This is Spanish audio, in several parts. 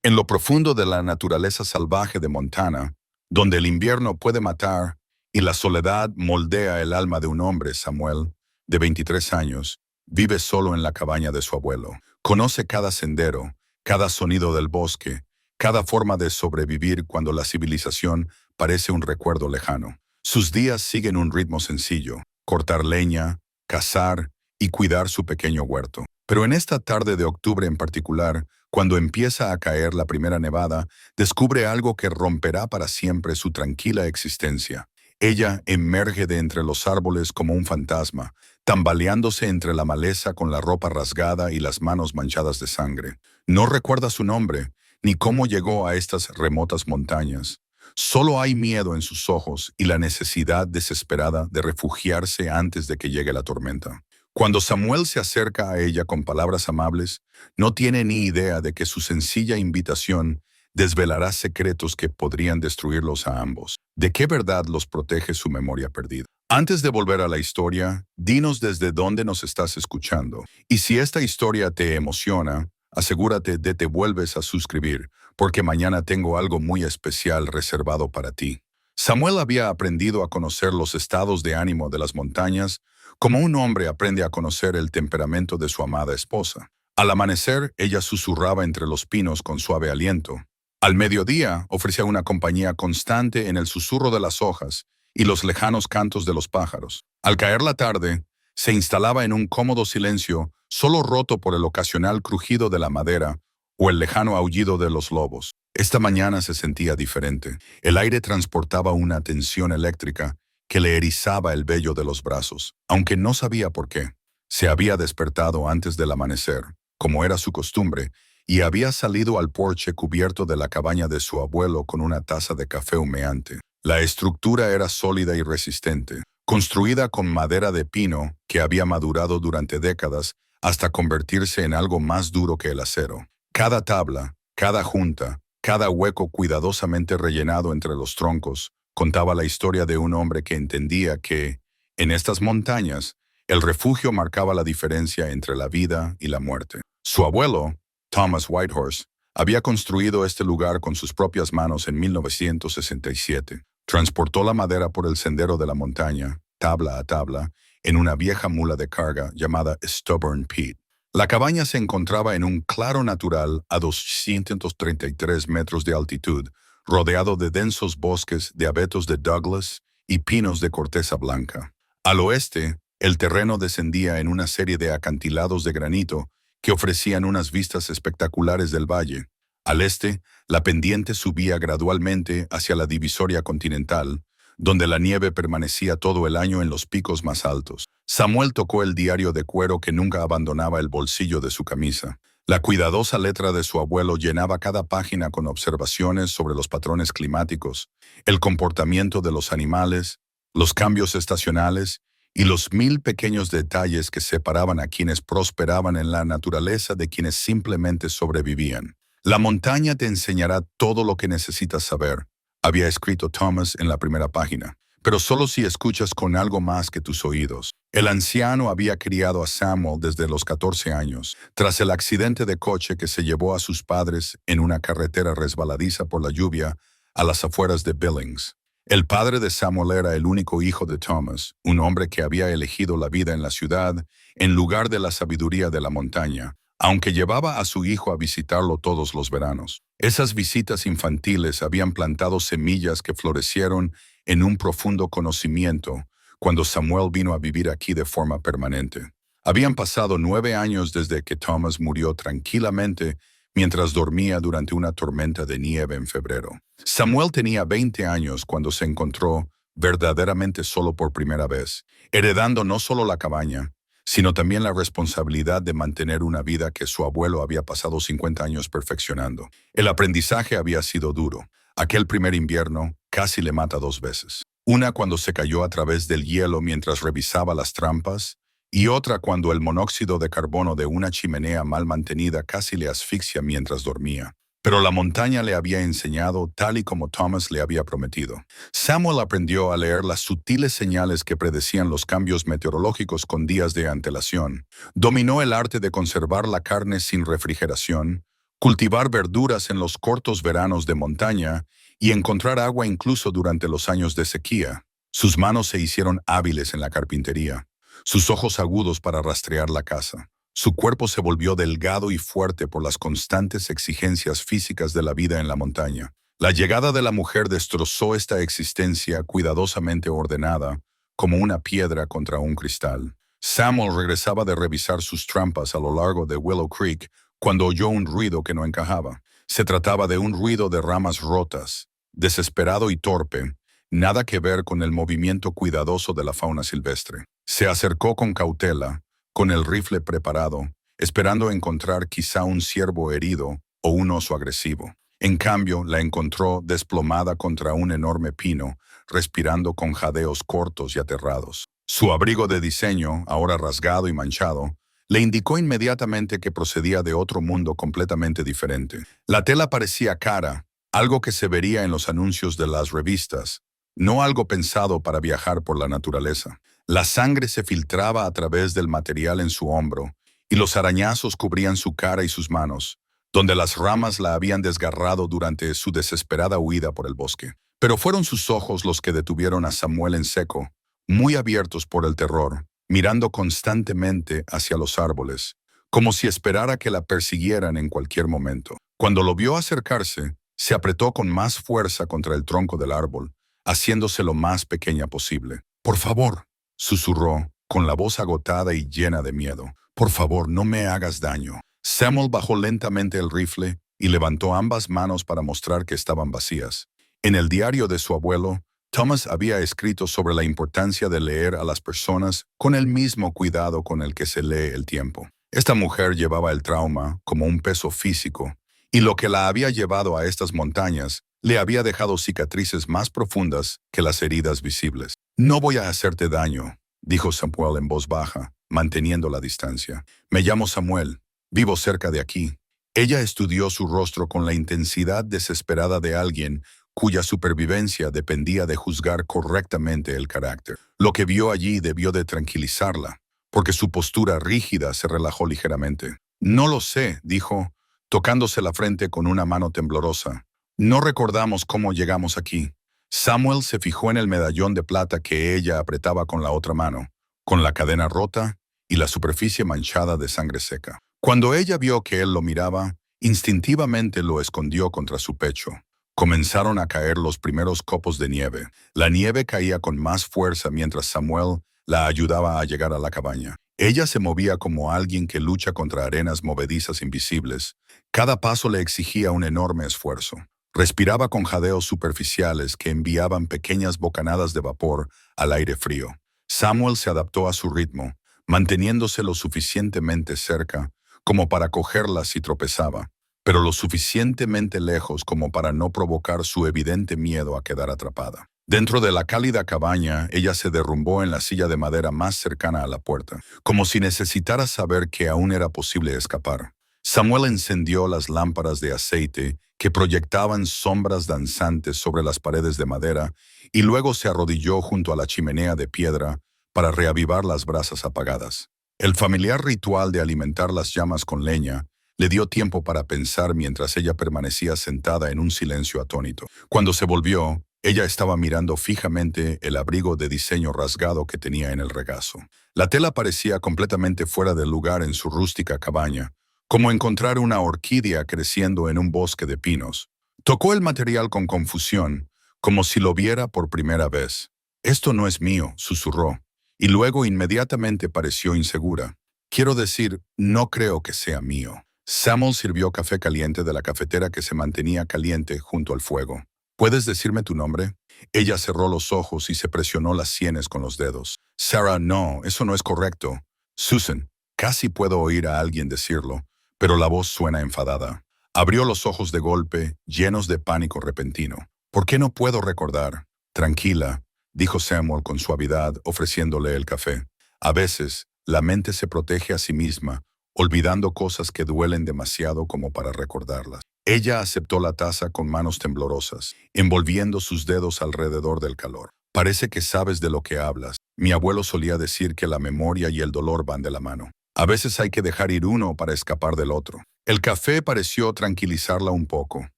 En lo profundo de la naturaleza salvaje de Montana, donde el invierno puede matar y la soledad moldea el alma de un hombre, Samuel, de 23 años, vive solo en la cabaña de su abuelo. Conoce cada sendero, cada sonido del bosque, cada forma de sobrevivir cuando la civilización parece un recuerdo lejano. Sus días siguen un ritmo sencillo: cortar leña, cazar y cuidar su pequeño huerto. Pero en esta tarde de octubre en particular, cuando empieza a caer la primera nevada, descubre algo que romperá para siempre su tranquila existencia. Ella emerge de entre los árboles como un fantasma, tambaleándose entre la maleza con la ropa rasgada y las manos manchadas de sangre. No recuerda su nombre, ni cómo llegó a estas remotas montañas. Solo hay miedo en sus ojos y la necesidad desesperada de refugiarse antes de que llegue la tormenta. Cuando Samuel se acerca a ella con palabras amables, no tiene ni idea de que su sencilla invitación desvelará secretos que podrían destruirlos a ambos. ¿De qué verdad los protege su memoria perdida? Antes de volver a la historia, dinos desde dónde nos estás escuchando. Y si esta historia te emociona, asegúrate de te vuelves a suscribir, porque mañana tengo algo muy especial reservado para ti. Samuel había aprendido a conocer los estados de ánimo de las montañas como un hombre aprende a conocer el temperamento de su amada esposa. Al amanecer, ella susurraba entre los pinos con suave aliento. Al mediodía, ofrecía una compañía constante en el susurro de las hojas y los lejanos cantos de los pájaros. Al caer la tarde, se instalaba en un cómodo silencio, solo roto por el ocasional crujido de la madera o el lejano aullido de los lobos. Esta mañana se sentía diferente. El aire transportaba una tensión eléctrica que le erizaba el vello de los brazos, aunque no sabía por qué. Se había despertado antes del amanecer, como era su costumbre, y había salido al porche cubierto de la cabaña de su abuelo con una taza de café humeante. La estructura era sólida y resistente, construida con madera de pino que había madurado durante décadas hasta convertirse en algo más duro que el acero. Cada tabla, cada junta, cada hueco cuidadosamente rellenado entre los troncos, contaba la historia de un hombre que entendía que, en estas montañas, el refugio marcaba la diferencia entre la vida y la muerte. Su abuelo, Thomas Whitehorse, había construido este lugar con sus propias manos en 1967. Transportó la madera por el sendero de la montaña, tabla a tabla, en una vieja mula de carga llamada Stubborn Pete. La cabaña se encontraba en un claro natural a 233 metros de altitud, rodeado de densos bosques de abetos de Douglas y pinos de corteza blanca. Al oeste, el terreno descendía en una serie de acantilados de granito que ofrecían unas vistas espectaculares del valle. Al este, la pendiente subía gradualmente hacia la divisoria continental, donde la nieve permanecía todo el año en los picos más altos. Samuel tocó el diario de cuero que nunca abandonaba el bolsillo de su camisa. La cuidadosa letra de su abuelo llenaba cada página con observaciones sobre los patrones climáticos, el comportamiento de los animales, los cambios estacionales y los 1000 pequeños detalles que separaban a quienes prosperaban en la naturaleza de quienes simplemente sobrevivían. La montaña te enseñará todo lo que necesitas saber, había escrito Thomas en la primera página, pero solo si escuchas con algo más que tus oídos. El anciano había criado a Samuel desde los 14 años, tras el accidente de coche que se llevó a sus padres en una carretera resbaladiza por la lluvia a las afueras de Billings. El padre de Samuel era el único hijo de Thomas, un hombre que había elegido la vida en la ciudad en lugar de la sabiduría de la montaña, aunque llevaba a su hijo a visitarlo todos los veranos. Esas visitas infantiles habían plantado semillas que florecieron en un profundo conocimiento cuando Samuel vino a vivir aquí de forma permanente. Habían pasado 9 años desde que Thomas murió tranquilamente mientras dormía durante una tormenta de nieve en febrero. Samuel tenía 20 años cuando se encontró verdaderamente solo por primera vez, heredando no solo la cabaña, sino también la responsabilidad de mantener una vida que su abuelo había pasado 50 años perfeccionando. El aprendizaje había sido duro. Aquel primer invierno casi le mata 2 veces. Una cuando se cayó a través del hielo mientras revisaba las trampas, y otra cuando el monóxido de carbono de una chimenea mal mantenida casi le asfixia mientras dormía. Pero la montaña le había enseñado tal y como Thomas le había prometido. Samuel aprendió a leer las sutiles señales que predecían los cambios meteorológicos con días de antelación. Dominó el arte de conservar la carne sin refrigeración, cultivar verduras en los cortos veranos de montaña y encontrar agua incluso durante los años de sequía. Sus manos se hicieron hábiles en la carpintería, sus ojos agudos para rastrear la casa. Su cuerpo se volvió delgado y fuerte por las constantes exigencias físicas de la vida en la montaña. La llegada de la mujer destrozó esta existencia cuidadosamente ordenada, como una piedra contra un cristal. Samuel regresaba de revisar sus trampas a lo largo de Willow Creek cuando oyó un ruido que no encajaba. Se trataba de un ruido de ramas rotas, desesperado y torpe, nada que ver con el movimiento cuidadoso de la fauna silvestre. Se acercó con cautela, con el rifle preparado, esperando encontrar quizá un ciervo herido o un oso agresivo. En cambio, la encontró desplomada contra un enorme pino, respirando con jadeos cortos y aterrados. Su abrigo de diseño, ahora rasgado y manchado, le indicó inmediatamente que procedía de otro mundo completamente diferente. La tela parecía cara, algo que se vería en los anuncios de las revistas, no algo pensado para viajar por la naturaleza. La sangre se filtraba a través del material en su hombro, y los arañazos cubrían su cara y sus manos, donde las ramas la habían desgarrado durante su desesperada huida por el bosque. Pero fueron sus ojos los que detuvieron a Samuel en seco, muy abiertos por el terror, mirando constantemente hacia los árboles, como si esperara que la persiguieran en cualquier momento. Cuando lo vio acercarse, se apretó con más fuerza contra el tronco del árbol, haciéndose lo más pequeña posible. «Por favor», susurró, con la voz agotada y llena de miedo. «Por favor, no me hagas daño». Samuel bajó lentamente el rifle y levantó ambas manos para mostrar que estaban vacías. En el diario de su abuelo, Thomas había escrito sobre la importancia de leer a las personas con el mismo cuidado con el que se lee el tiempo. Esta mujer llevaba el trauma como un peso físico, y lo que la había llevado a estas montañas le había dejado cicatrices más profundas que las heridas visibles. «No voy a hacerte daño», dijo Samuel en voz baja, manteniendo la distancia. «Me llamo Samuel. Vivo cerca de aquí». Ella estudió su rostro con la intensidad desesperada de alguien cuya supervivencia dependía de juzgar correctamente el carácter. Lo que vio allí debió de tranquilizarla, porque su postura rígida se relajó ligeramente. «No lo sé», dijo, tocándose la frente con una mano temblorosa. «No recordamos cómo llegamos aquí». Samuel se fijó en el medallón de plata que ella apretaba con la otra mano, con la cadena rota y la superficie manchada de sangre seca. Cuando ella vio que él lo miraba, instintivamente lo escondió contra su pecho. Comenzaron a caer los primeros copos de nieve. La nieve caía con más fuerza mientras Samuel la ayudaba a llegar a la cabaña. Ella se movía como alguien que lucha contra arenas movedizas invisibles. Cada paso le exigía un enorme esfuerzo. Respiraba con jadeos superficiales que enviaban pequeñas bocanadas de vapor al aire frío. Samuel se adaptó a su ritmo, manteniéndose lo suficientemente cerca como para cogerla si tropezaba, pero lo suficientemente lejos como para no provocar su evidente miedo a quedar atrapada. Dentro de la cálida cabaña, ella se derrumbó en la silla de madera más cercana a la puerta, como si necesitara saber que aún era posible escapar. Samuel encendió las lámparas de aceite que proyectaban sombras danzantes sobre las paredes de madera y luego se arrodilló junto a la chimenea de piedra para reavivar las brasas apagadas. El familiar ritual de alimentar las llamas con leña le dio tiempo para pensar mientras ella permanecía sentada en un silencio atónito. Cuando se volvió, ella estaba mirando fijamente el abrigo de diseño rasgado que tenía en el regazo. La tela parecía completamente fuera de lugar en su rústica cabaña, como encontrar una orquídea creciendo en un bosque de pinos. Tocó el material con confusión, como si lo viera por primera vez. «Esto no es mío», susurró, y luego inmediatamente pareció insegura. «Quiero decir, no creo que sea mío». Samuel sirvió café caliente de la cafetera que se mantenía caliente junto al fuego. «¿Puedes decirme tu nombre?» Ella cerró los ojos y se presionó las sienes con los dedos. «Sarah, no, eso no es correcto». «Susan». Casi puedo oír a alguien decirlo, pero la voz suena enfadada. Abrió los ojos de golpe, llenos de pánico repentino. «¿Por qué no puedo recordar?» «Tranquila», dijo Samuel con suavidad, ofreciéndole el café. «A veces, la mente se protege a sí misma, olvidando cosas que duelen demasiado como para recordarlas». Ella aceptó la taza con manos temblorosas, envolviendo sus dedos alrededor del calor. «Parece que sabes de lo que hablas. Mi abuelo solía decir que la memoria y el dolor van de la mano. A veces hay que dejar ir uno para escapar del otro». El café pareció tranquilizarla un poco.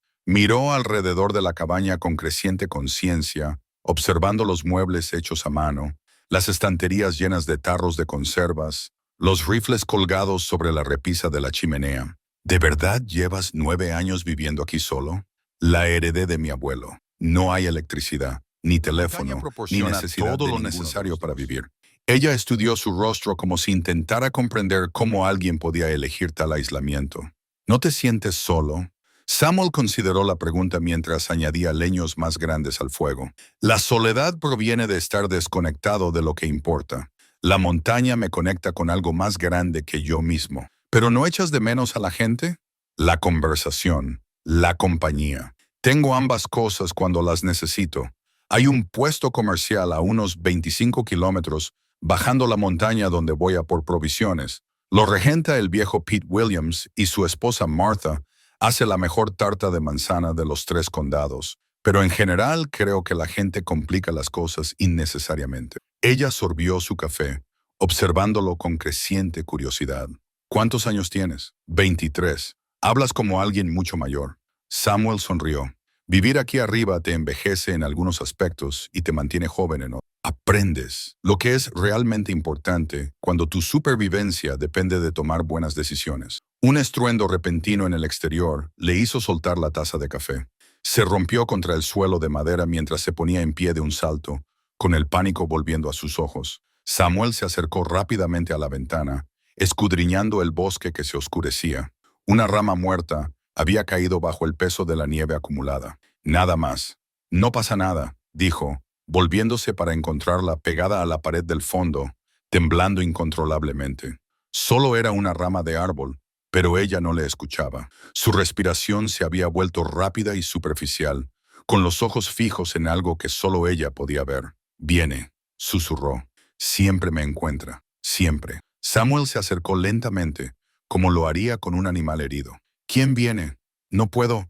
Miró alrededor de la cabaña con creciente conciencia, observando los muebles hechos a mano, las estanterías llenas de tarros de conservas, los rifles colgados sobre la repisa de la chimenea. ¿De verdad llevas 9 años viviendo aquí solo? La heredé de mi abuelo. No hay electricidad, ni teléfono, ni necesidad todo lo necesario para vivir. Ella estudió su rostro como si intentara comprender cómo alguien podía elegir tal aislamiento. ¿No te sientes solo? Samuel consideró la pregunta mientras añadía leños más grandes al fuego. La soledad proviene de estar desconectado de lo que importa. La montaña me conecta con algo más grande que yo mismo. ¿Pero no echas de menos a la gente? La conversación, la compañía. Tengo ambas cosas cuando las necesito. Hay un puesto comercial a unos 25 kilómetros bajando la montaña donde voy a por provisiones. Lo regenta el viejo Pete Williams y su esposa Martha hace la mejor tarta de manzana de los 3 condados. Pero en general creo que la gente complica las cosas innecesariamente. Ella sorbió su café, observándolo con creciente curiosidad. ¿Cuántos años tienes? 23. Hablas como alguien mucho mayor. Samuel sonrió. Vivir aquí arriba te envejece en algunos aspectos y te mantiene joven en otros. Aprendes lo que es realmente importante cuando tu supervivencia depende de tomar buenas decisiones. Un estruendo repentino en el exterior le hizo soltar la taza de café. Se rompió contra el suelo de madera mientras se ponía en pie de un salto, con el pánico volviendo a sus ojos. Samuel se acercó rápidamente a la ventana, escudriñando el bosque que se oscurecía. Una rama muerta había caído bajo el peso de la nieve acumulada. Nada más. No pasa nada, dijo, volviéndose para encontrarla pegada a la pared del fondo, temblando incontrolablemente. Solo era una rama de árbol, pero ella no le escuchaba. Su respiración se había vuelto rápida y superficial, con los ojos fijos en algo que solo ella podía ver. Viene, susurró. Siempre me encuentra, siempre. Samuel se acercó lentamente, como lo haría con un animal herido. ¿Quién viene? No puedo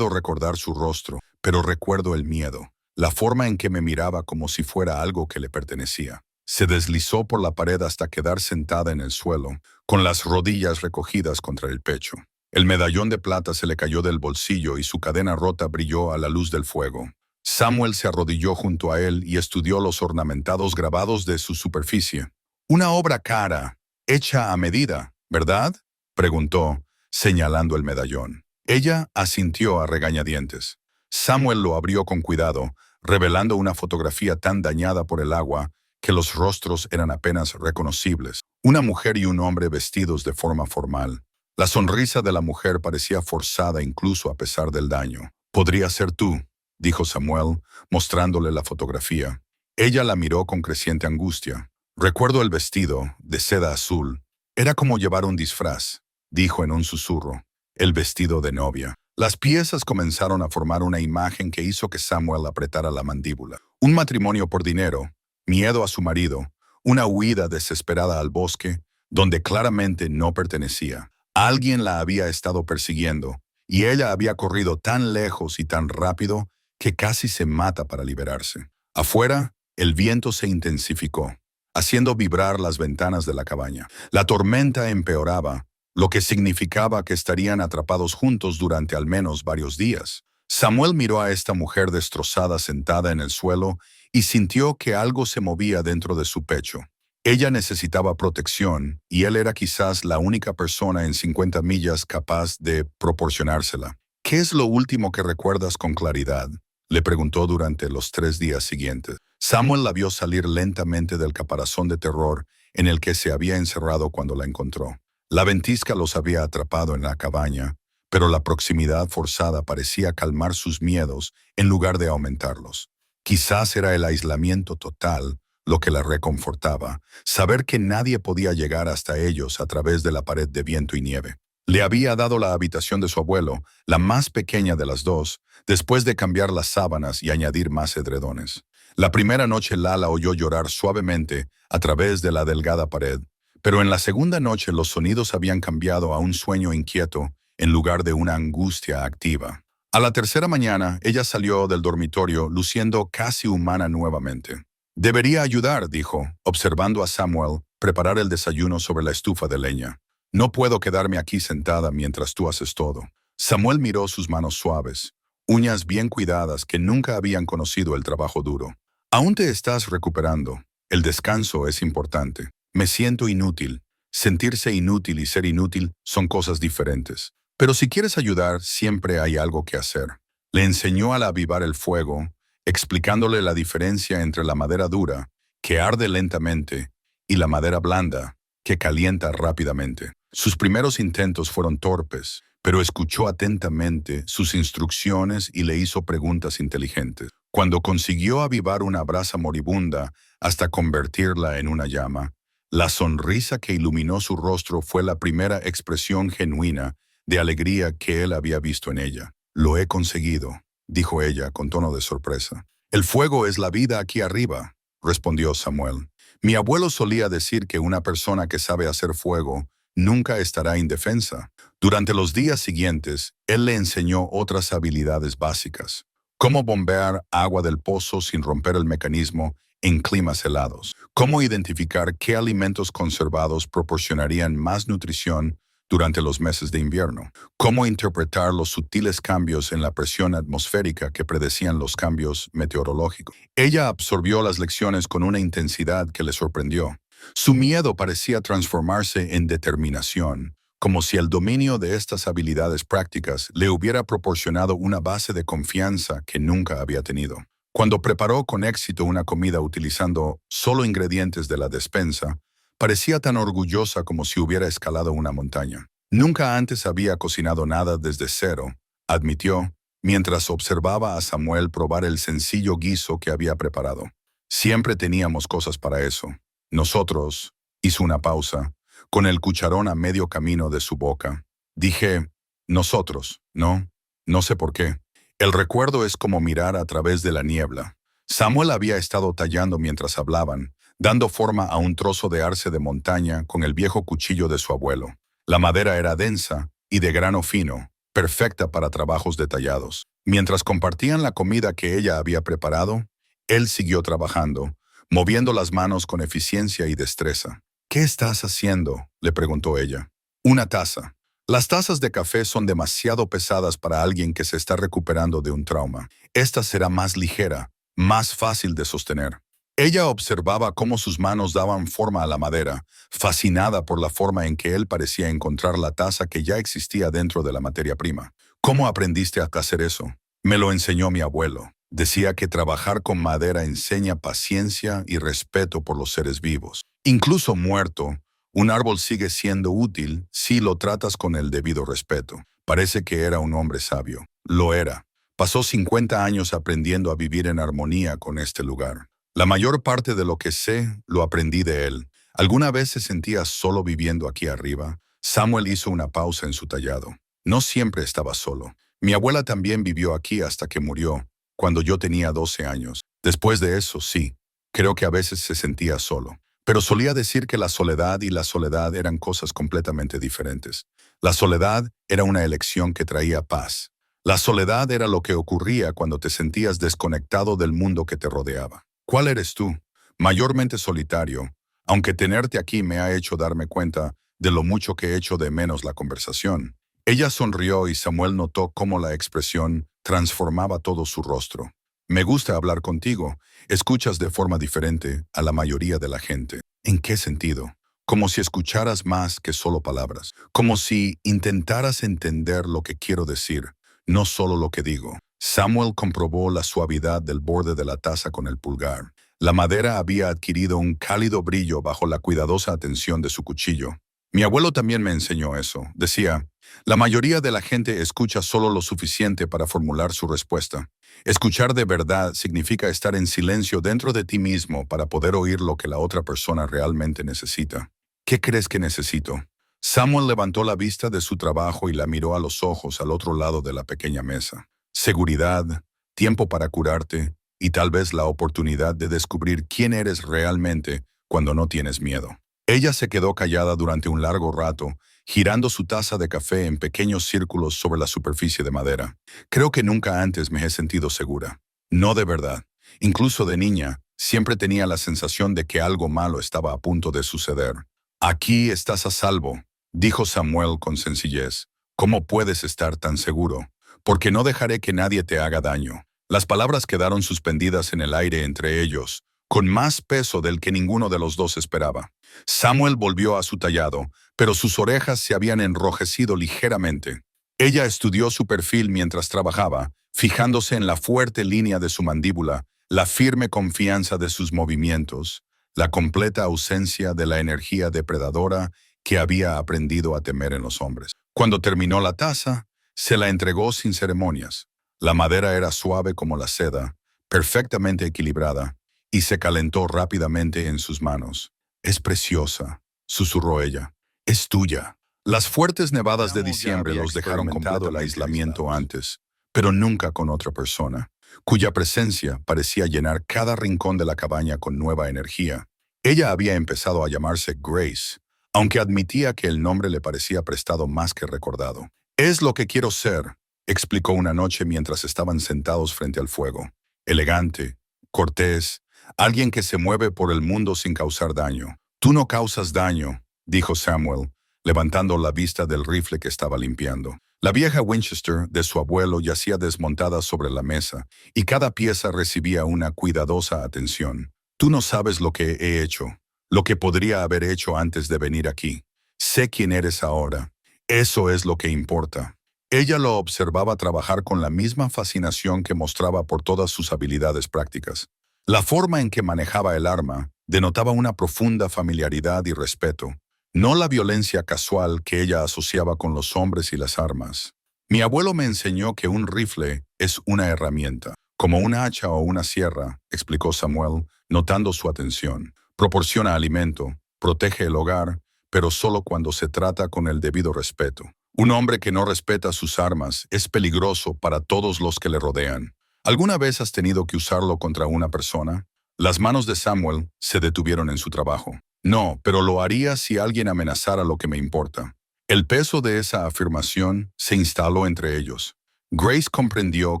recordar su rostro, pero recuerdo el miedo, la forma en que me miraba como si fuera algo que le pertenecía. Se deslizó por la pared hasta quedar sentada en el suelo, con las rodillas recogidas contra el pecho. El medallón de plata se le cayó del bolsillo y su cadena rota brilló a la luz del fuego. Samuel se arrodilló junto a él y estudió los ornamentados grabados de su superficie. Una obra cara, hecha a medida, ¿verdad?, preguntó, señalando el medallón. Ella asintió a regañadientes. Samuel lo abrió con cuidado, revelando una fotografía tan dañada por el agua que los rostros eran apenas reconocibles. Una mujer y un hombre vestidos de forma formal. La sonrisa de la mujer parecía forzada incluso a pesar del daño. «Podría ser tú», dijo Samuel, mostrándole la fotografía. Ella la miró con creciente angustia. «Recuerdo el vestido, de seda azul. Era como llevar un disfraz», dijo en un susurro. «El vestido de novia». Las piezas comenzaron a formar una imagen que hizo que Samuel apretara la mandíbula. Un matrimonio por dinero, miedo a su marido, una huida desesperada al bosque, donde claramente no pertenecía. Alguien la había estado persiguiendo, y ella había corrido tan lejos y tan rápido que casi se mata para liberarse. Afuera, el viento se intensificó, haciendo vibrar las ventanas de la cabaña. La tormenta empeoraba, lo que significaba que estarían atrapados juntos durante al menos varios días. Samuel miró a esta mujer destrozada sentada en el suelo y sintió que algo se movía dentro de su pecho. Ella necesitaba protección y él era quizás la única persona en 50 millas capaz de proporcionársela. «¿Qué es lo último que recuerdas con claridad?», le preguntó durante los 3 días siguientes. Samuel la vio salir lentamente del caparazón de terror en el que se había encerrado cuando la encontró. La ventisca los había atrapado en la cabaña, pero la proximidad forzada parecía calmar sus miedos en lugar de aumentarlos. Quizás era el aislamiento total lo que la reconfortaba, saber que nadie podía llegar hasta ellos a través de la pared de viento y nieve. Le había dado la habitación de su abuelo, la más pequeña de las dos, después de cambiar las sábanas y añadir más edredones. La primera noche Lala oyó llorar suavemente a través de la delgada pared, pero en la segunda noche los sonidos habían cambiado a un sueño inquieto en lugar de una angustia activa. A la tercera mañana, ella salió del dormitorio luciendo casi humana nuevamente. «Debería ayudar», dijo, observando a Samuel preparar el desayuno sobre la estufa de leña. No puedo quedarme aquí sentada mientras tú haces todo. Samuel miró sus manos suaves, uñas bien cuidadas que nunca habían conocido el trabajo duro. Aún te estás recuperando. El descanso es importante. Me siento inútil. Sentirse inútil y ser inútil son cosas diferentes. Pero si quieres ayudar, siempre hay algo que hacer. Le enseñó a avivar el fuego, explicándole la diferencia entre la madera dura, que arde lentamente, y la madera blanda, que calienta rápidamente. Sus primeros intentos fueron torpes, pero escuchó atentamente sus instrucciones y le hizo preguntas inteligentes. Cuando consiguió avivar una brasa moribunda hasta convertirla en una llama, la sonrisa que iluminó su rostro fue la primera expresión genuina de alegría que él había visto en ella. «Lo he conseguido», dijo ella con tono de sorpresa. «El fuego es la vida aquí arriba», respondió Samuel. «Mi abuelo solía decir que una persona que sabe hacer fuego nunca estará indefensa». Durante los días siguientes, él le enseñó otras habilidades básicas. Cómo bombear agua del pozo sin romper el mecanismo en climas helados. Cómo identificar qué alimentos conservados proporcionarían más nutrición durante los meses de invierno. Cómo interpretar los sutiles cambios en la presión atmosférica que predecían los cambios meteorológicos. Ella absorbió las lecciones con una intensidad que le sorprendió. Su miedo parecía transformarse en determinación, como si el dominio de estas habilidades prácticas le hubiera proporcionado una base de confianza que nunca había tenido. Cuando preparó con éxito una comida utilizando solo ingredientes de la despensa, parecía tan orgullosa como si hubiera escalado una montaña. Nunca antes había cocinado nada desde cero, admitió, mientras observaba a Samuel probar el sencillo guiso que había preparado. Siempre teníamos cosas para eso. Nosotros, hizo una pausa, con el cucharón a medio camino de su boca. Dije, nosotros, ¿no? No sé por qué. El recuerdo es como mirar a través de la niebla. Samuel había estado tallando mientras hablaban, dando forma a un trozo de arce de montaña con el viejo cuchillo de su abuelo. La madera era densa y de grano fino, perfecta para trabajos detallados. Mientras compartían la comida que ella había preparado, él siguió trabajando, moviendo las manos con eficiencia y destreza. «¿Qué estás haciendo?», le preguntó ella. «Una taza». Las tazas de café son demasiado pesadas para alguien que se está recuperando de un trauma. Esta será más ligera, más fácil de sostener. Ella observaba cómo sus manos daban forma a la madera, fascinada por la forma en que él parecía encontrar la taza que ya existía dentro de la materia prima. «¿Cómo aprendiste a hacer eso?». «Me lo enseñó mi abuelo. Decía que trabajar con madera enseña paciencia y respeto por los seres vivos. Incluso muerto, un árbol sigue siendo útil si lo tratas con el debido respeto». Parece que era un hombre sabio. Lo era. Pasó 50 años aprendiendo a vivir en armonía con este lugar. La mayor parte de lo que sé lo aprendí de él. ¿Alguna vez se sentía solo viviendo aquí arriba? Samuel hizo una pausa en su tallado. No siempre estaba solo. Mi abuela también vivió aquí hasta que murió, cuando yo tenía 12 años. Después de eso, sí, creo que a veces se sentía solo. Pero solía decir que la soledad y la soledad eran cosas completamente diferentes. La soledad era una elección que traía paz. La soledad era lo que ocurría cuando te sentías desconectado del mundo que te rodeaba. ¿Cuál eres tú? Mayormente solitario, aunque tenerte aquí me ha hecho darme cuenta de lo mucho que he hecho de menos la conversación. Ella sonrió y Samuel notó cómo la expresión transformaba todo su rostro. «Me gusta hablar contigo. Escuchas de forma diferente a la mayoría de la gente». «¿En qué sentido?». «Como si escucharas más que solo palabras. Como si intentaras entender lo que quiero decir, no solo lo que digo». Samuel comprobó la suavidad del borde de la taza con el pulgar. La madera había adquirido un cálido brillo bajo la cuidadosa atención de su cuchillo. «Mi abuelo también me enseñó eso», decía. «La mayoría de la gente escucha solo lo suficiente para formular su respuesta. Escuchar de verdad significa estar en silencio dentro de ti mismo para poder oír lo que la otra persona realmente necesita». «¿Qué crees que necesito?». Samuel levantó la vista de su trabajo y la miró a los ojos al otro lado de la pequeña mesa. «Seguridad, tiempo para curarte y tal vez la oportunidad de descubrir quién eres realmente cuando no tienes miedo». Ella se quedó callada durante un largo rato, girando su taza de café en pequeños círculos sobre la superficie de madera. «Creo que nunca antes me he sentido segura. No de verdad. Incluso de niña, siempre tenía la sensación de que algo malo estaba a punto de suceder. Aquí estás a salvo», dijo Samuel con sencillez. ¿Cómo puedes estar tan seguro? Porque no dejaré que nadie te haga daño. Las palabras quedaron suspendidas en el aire entre ellos, con más peso del que ninguno de los dos esperaba. Samuel volvió a su tallado, pero sus orejas se habían enrojecido ligeramente. Ella estudió su perfil mientras trabajaba, fijándose en la fuerte línea de su mandíbula, la firme confianza de sus movimientos, la completa ausencia de la energía depredadora que había aprendido a temer en los hombres. Cuando terminó la taza, se la entregó sin ceremonias. La madera era suave como la seda, perfectamente equilibrada, y se calentó rápidamente en sus manos. «Es preciosa», susurró ella. «Es tuya». Las fuertes nevadas de diciembre los dejaron completo el aislamiento antes, pero nunca con otra persona, cuya presencia parecía llenar cada rincón de la cabaña con nueva energía. Ella había empezado a llamarse Grace, aunque admitía que el nombre le parecía prestado más que recordado. «Es lo que quiero ser», explicó una noche mientras estaban sentados frente al fuego. «Elegante, cortés, alguien que se mueve por el mundo sin causar daño». «Tú no causas daño», dijo Samuel, levantando la vista del rifle que estaba limpiando. La vieja Winchester de su abuelo yacía desmontada sobre la mesa, y cada pieza recibía una cuidadosa atención. «Tú no sabes lo que he hecho, lo que podría haber hecho antes de venir aquí. Sé quién eres ahora. Eso es lo que importa». Ella lo observaba trabajar con la misma fascinación que mostraba por todas sus habilidades prácticas. La forma en que manejaba el arma denotaba una profunda familiaridad y respeto, no la violencia casual que ella asociaba con los hombres y las armas. «Mi abuelo me enseñó que un rifle es una herramienta, como una hacha o una sierra», explicó Samuel, notando su atención. «Proporciona alimento, protege el hogar, pero solo cuando se trata con el debido respeto. Un hombre que no respeta sus armas es peligroso para todos los que le rodean». «¿Alguna vez has tenido que usarlo contra una persona?» Las manos de Samuel se detuvieron en su trabajo. «No, pero lo haría si alguien amenazara lo que me importa». El peso de esa afirmación se instaló entre ellos. Grace comprendió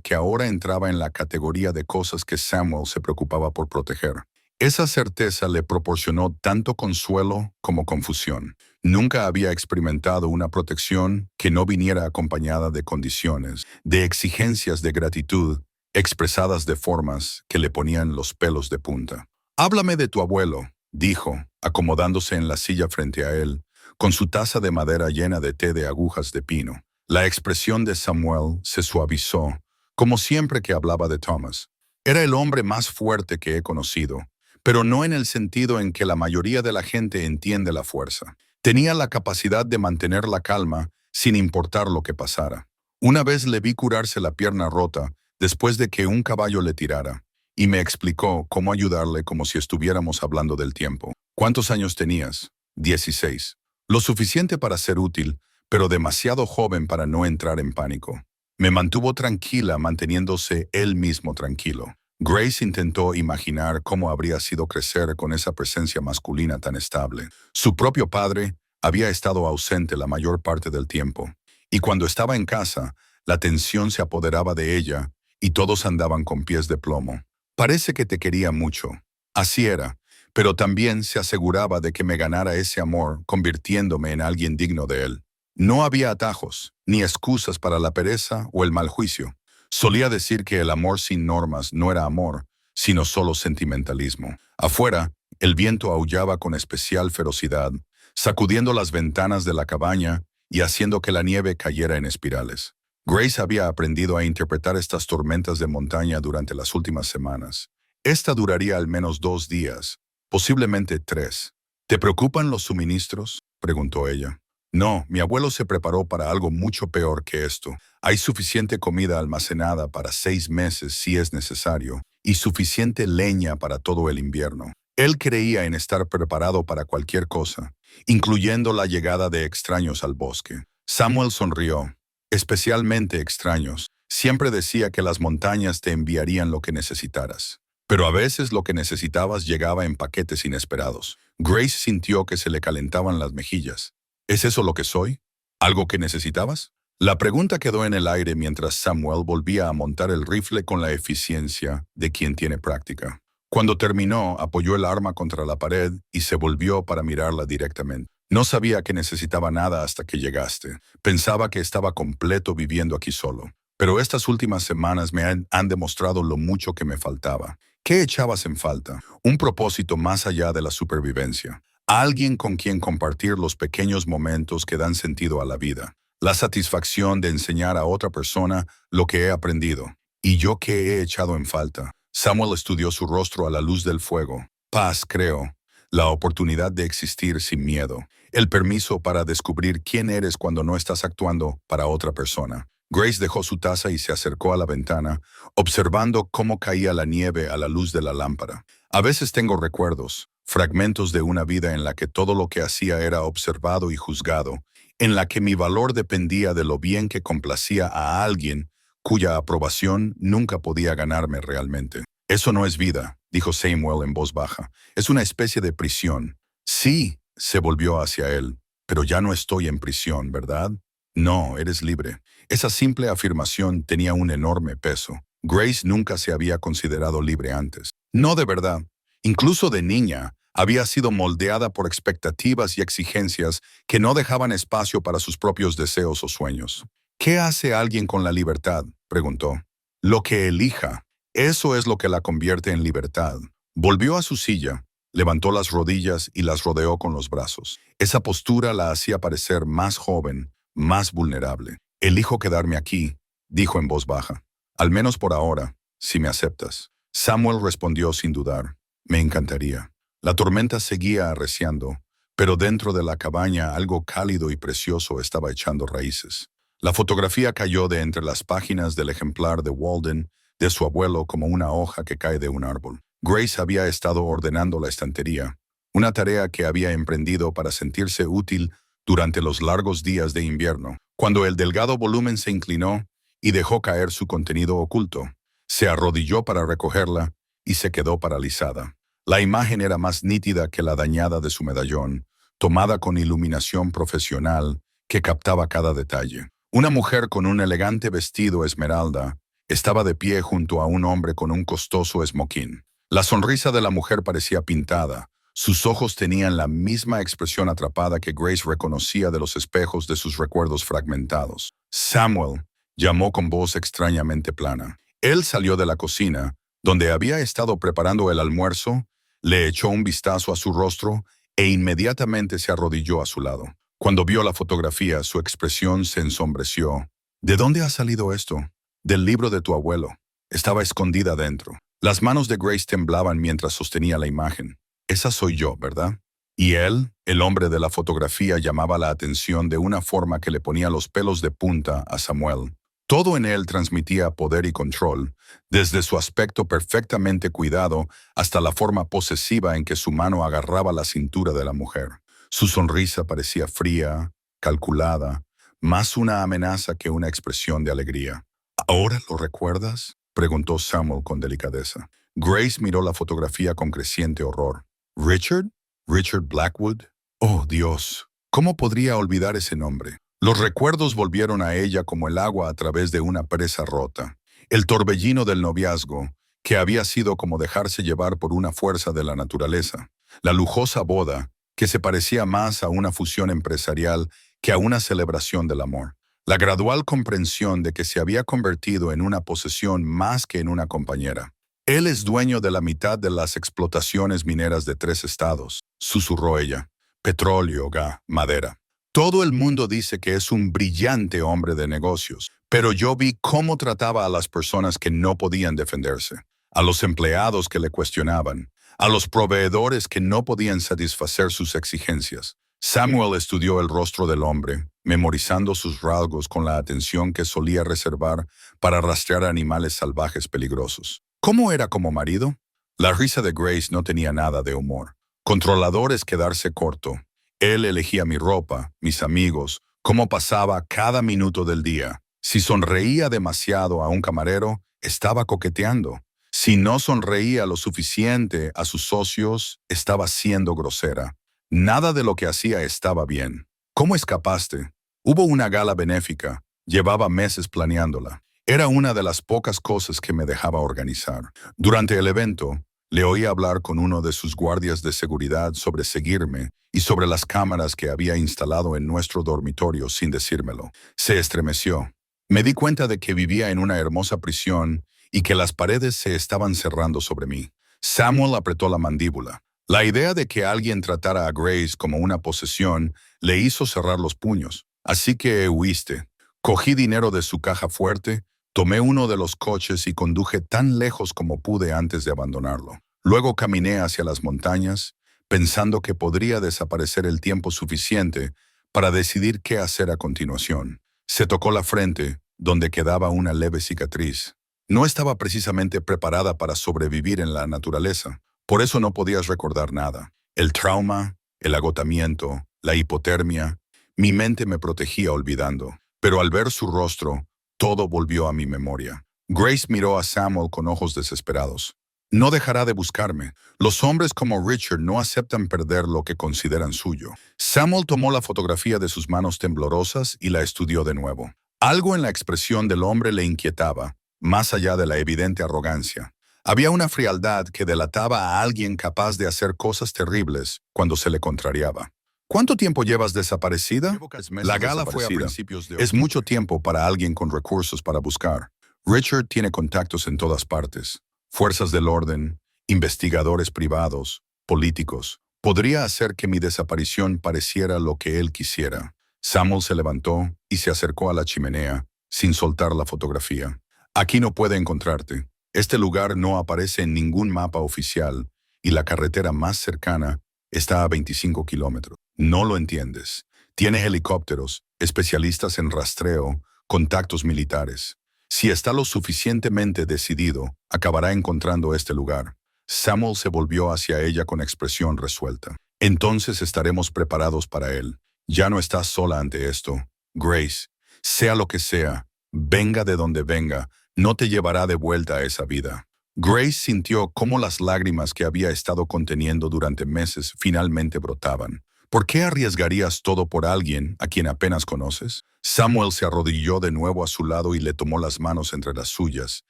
que ahora entraba en la categoría de cosas que Samuel se preocupaba por proteger. Esa certeza le proporcionó tanto consuelo como confusión. Nunca había experimentado una protección que no viniera acompañada de condiciones, de exigencias de gratitud, expresadas de formas que le ponían los pelos de punta. «Háblame de tu abuelo», dijo, acomodándose en la silla frente a él, con su taza de madera llena de té de agujas de pino. La expresión de Samuel se suavizó, como siempre que hablaba de Thomas. «Era el hombre más fuerte que he conocido, pero no en el sentido en que la mayoría de la gente entiende la fuerza. Tenía la capacidad de mantener la calma sin importar lo que pasara. Una vez le vi curarse la pierna rota después de que un caballo le tirara, y me explicó cómo ayudarle como si estuviéramos hablando del tiempo». «¿Cuántos años tenías?» «16. Lo suficiente para ser útil, pero demasiado joven para no entrar en pánico. Me mantuvo tranquila manteniéndose él mismo tranquilo». Grace intentó imaginar cómo habría sido crecer con esa presencia masculina tan estable. Su propio padre había estado ausente la mayor parte del tiempo, y cuando estaba en casa, la tensión se apoderaba de ella y todos andaban con pies de plomo. «Parece que te quería mucho». Así era, pero también se aseguraba de que me ganara ese amor convirtiéndome en alguien digno de él. No había atajos, ni excusas para la pereza o el mal juicio. Solía decir que el amor sin normas no era amor, sino solo sentimentalismo. Afuera, el viento aullaba con especial ferocidad, sacudiendo las ventanas de la cabaña y haciendo que la nieve cayera en espirales. Grace había aprendido a interpretar estas tormentas de montaña durante las últimas semanas. Esta duraría al menos 2 días, posiblemente 3. «¿Te preocupan los suministros?», preguntó ella. «No, mi abuelo se preparó para algo mucho peor que esto. Hay suficiente comida almacenada para 6 meses si es necesario, y suficiente leña para todo el invierno». Él creía en estar preparado para cualquier cosa, incluyendo la llegada de extraños al bosque. Samuel sonrió. «Especialmente extraños. Siempre decía que las montañas te enviarían lo que necesitaras. Pero a veces lo que necesitabas llegaba en paquetes inesperados». Grace sintió que se le calentaban las mejillas. «¿Es eso lo que soy? ¿Algo que necesitabas?». La pregunta quedó en el aire mientras Samuel volvía a montar el rifle con la eficiencia de quien tiene práctica. Cuando terminó, apoyó el arma contra la pared y se volvió para mirarla directamente. No sabía que necesitaba nada hasta que llegaste. Pensaba que estaba completo viviendo aquí solo. Pero estas últimas semanas me han demostrado lo mucho que me faltaba. ¿Qué echabas en falta? Un propósito más allá de la supervivencia. Alguien con quien compartir los pequeños momentos que dan sentido a la vida. La satisfacción de enseñar a otra persona lo que he aprendido. ¿Y yo qué he echado en falta? Samuel estudió su rostro a la luz del fuego. Paz, creo. La oportunidad de existir sin miedo. El permiso para descubrir quién eres cuando no estás actuando para otra persona. Grace dejó su taza y se acercó a la ventana, observando cómo caía la nieve a la luz de la lámpara. A veces tengo recuerdos, fragmentos de una vida en la que todo lo que hacía era observado y juzgado, en la que mi valor dependía de lo bien que complacía a alguien cuya aprobación nunca podía ganarme realmente. Eso no es vida, dijo Samuel en voz baja. Es una especie de prisión. Sí, se volvió hacia él, pero ya no estoy en prisión, ¿verdad? No, eres libre. Esa simple afirmación tenía un enorme peso. Grace nunca se había considerado libre antes. No de verdad. Incluso de niña, había sido moldeada por expectativas y exigencias que no dejaban espacio para sus propios deseos o sueños. ¿Qué hace alguien con la libertad?, preguntó. Lo que elija. Eso es lo que la convierte en libertad. Volvió a su silla, levantó las rodillas y las rodeó con los brazos. Esa postura la hacía parecer más joven, más vulnerable. Elijo quedarme aquí, dijo en voz baja. Al menos por ahora, si me aceptas. Samuel respondió sin dudar. Me encantaría. La tormenta seguía arreciando, pero dentro de la cabaña algo cálido y precioso estaba echando raíces. La fotografía cayó de entre las páginas del ejemplar de Walden de su abuelo como una hoja que cae de un árbol. Grace había estado ordenando la estantería, una tarea que había emprendido para sentirse útil durante los largos días de invierno. Cuando el delgado volumen se inclinó y dejó caer su contenido oculto, se arrodilló para recogerla y se quedó paralizada. La imagen era más nítida que la dañada de su medallón, tomada con iluminación profesional que captaba cada detalle. Una mujer con un elegante vestido esmeralda estaba de pie junto a un hombre con un costoso esmoquín. La sonrisa de la mujer parecía pintada. Sus ojos tenían la misma expresión atrapada que Grace reconocía de los espejos de sus recuerdos fragmentados. Samuel, llamó con voz extrañamente plana. Él salió de la cocina, donde había estado preparando el almuerzo, le echó un vistazo a su rostro e inmediatamente se arrodilló a su lado. Cuando vio la fotografía, su expresión se ensombreció. ¿De dónde ha salido esto? Del libro de tu abuelo. Estaba escondida dentro. Las manos de Grace temblaban mientras sostenía la imagen. Esa soy yo, ¿verdad? Y él, el hombre de la fotografía, llamaba la atención de una forma que le ponía los pelos de punta a Samuel. Todo en él transmitía poder y control, desde su aspecto perfectamente cuidado hasta la forma posesiva en que su mano agarraba la cintura de la mujer. Su sonrisa parecía fría, calculada, más una amenaza que una expresión de alegría. ¿Ahora lo recuerdas?, preguntó Samuel con delicadeza. Grace miró la fotografía con creciente horror. ¿Richard? ¿Richard Blackwood? Oh, Dios, ¿cómo podría olvidar ese nombre? Los recuerdos volvieron a ella como el agua a través de una presa rota. El torbellino del noviazgo, que había sido como dejarse llevar por una fuerza de la naturaleza. La lujosa boda, que se parecía más a una fusión empresarial que a una celebración del amor. La gradual comprensión de que se había convertido en una posesión más que en una compañera. Él es dueño de la mitad de las explotaciones mineras de 3 estados, susurró ella. Petróleo, gas, madera. Todo el mundo dice que es un brillante hombre de negocios, pero yo vi cómo trataba a las personas que no podían defenderse, a los empleados que le cuestionaban, a los proveedores que no podían satisfacer sus exigencias. Samuel estudió el rostro del hombre, memorizando sus rasgos con la atención que solía reservar para rastrear animales salvajes peligrosos. ¿Cómo era como marido? La risa de Grace no tenía nada de humor. Controlador es quedarse corto. Él elegía mi ropa, mis amigos, cómo pasaba cada minuto del día. Si sonreía demasiado a un camarero, estaba coqueteando. Si no sonreía lo suficiente a sus socios, estaba siendo grosera. Nada de lo que hacía estaba bien. ¿Cómo escapaste? Hubo una gala benéfica. Llevaba meses planeándola. Era una de las pocas cosas que me dejaba organizar. Durante el evento, Le oí hablar con uno de sus guardias de seguridad sobre seguirme y sobre las cámaras que había instalado en nuestro dormitorio sin decírmelo. Se estremeció. Me di cuenta de que vivía en una hermosa prisión y que las paredes se estaban cerrando sobre mí. Samuel apretó la mandíbula. La idea de que alguien tratara a Grace como una posesión le hizo cerrar los puños. Así que huiste. Cogí dinero de su caja fuerte, tomé uno de los coches y conduje tan lejos como pude antes de abandonarlo. Luego caminé hacia las montañas, pensando que podría desaparecer el tiempo suficiente para decidir qué hacer a continuación. Se tocó la frente, donde quedaba una leve cicatriz. No estaba precisamente preparada para sobrevivir en la naturaleza. Por eso no podías recordar nada. El trauma, el agotamiento, la hipotermia. Mi mente me protegía olvidando. Pero al ver su rostro, todo volvió a mi memoria. Grace miró a Samuel con ojos desesperados. No dejará de buscarme. Los hombres como Richard no aceptan perder lo que consideran suyo. Samuel tomó la fotografía de sus manos temblorosas y la estudió de nuevo. Algo en la expresión del hombre le inquietaba, más allá de la evidente arrogancia. Había una frialdad que delataba a alguien capaz de hacer cosas terribles cuando se le contrariaba. ¿Cuánto tiempo llevas desaparecida? La gala fue a principios de octubre. Es mucho tiempo para alguien con recursos para buscar. Richard tiene contactos en todas partes. Fuerzas del orden, investigadores privados, políticos. Podría hacer que mi desaparición pareciera lo que él quisiera. Samuel se levantó y se acercó a la chimenea, sin soltar la fotografía. Aquí no puede encontrarte. Este lugar no aparece en ningún mapa oficial y la carretera más cercana está a 25 kilómetros. No lo entiendes. Tiene helicópteros, especialistas en rastreo, contactos militares. Si está lo suficientemente decidido, acabará encontrando este lugar. Samuel se volvió hacia ella con expresión resuelta. Entonces estaremos preparados para él. Ya no estás sola ante esto. Grace, sea lo que sea, venga de donde venga, no te llevará de vuelta a esa vida. Grace sintió cómo las lágrimas que había estado conteniendo durante meses finalmente brotaban. ¿Por qué arriesgarías todo por alguien a quien apenas conoces? Samuel se arrodilló de nuevo a su lado y le tomó las manos entre las suyas,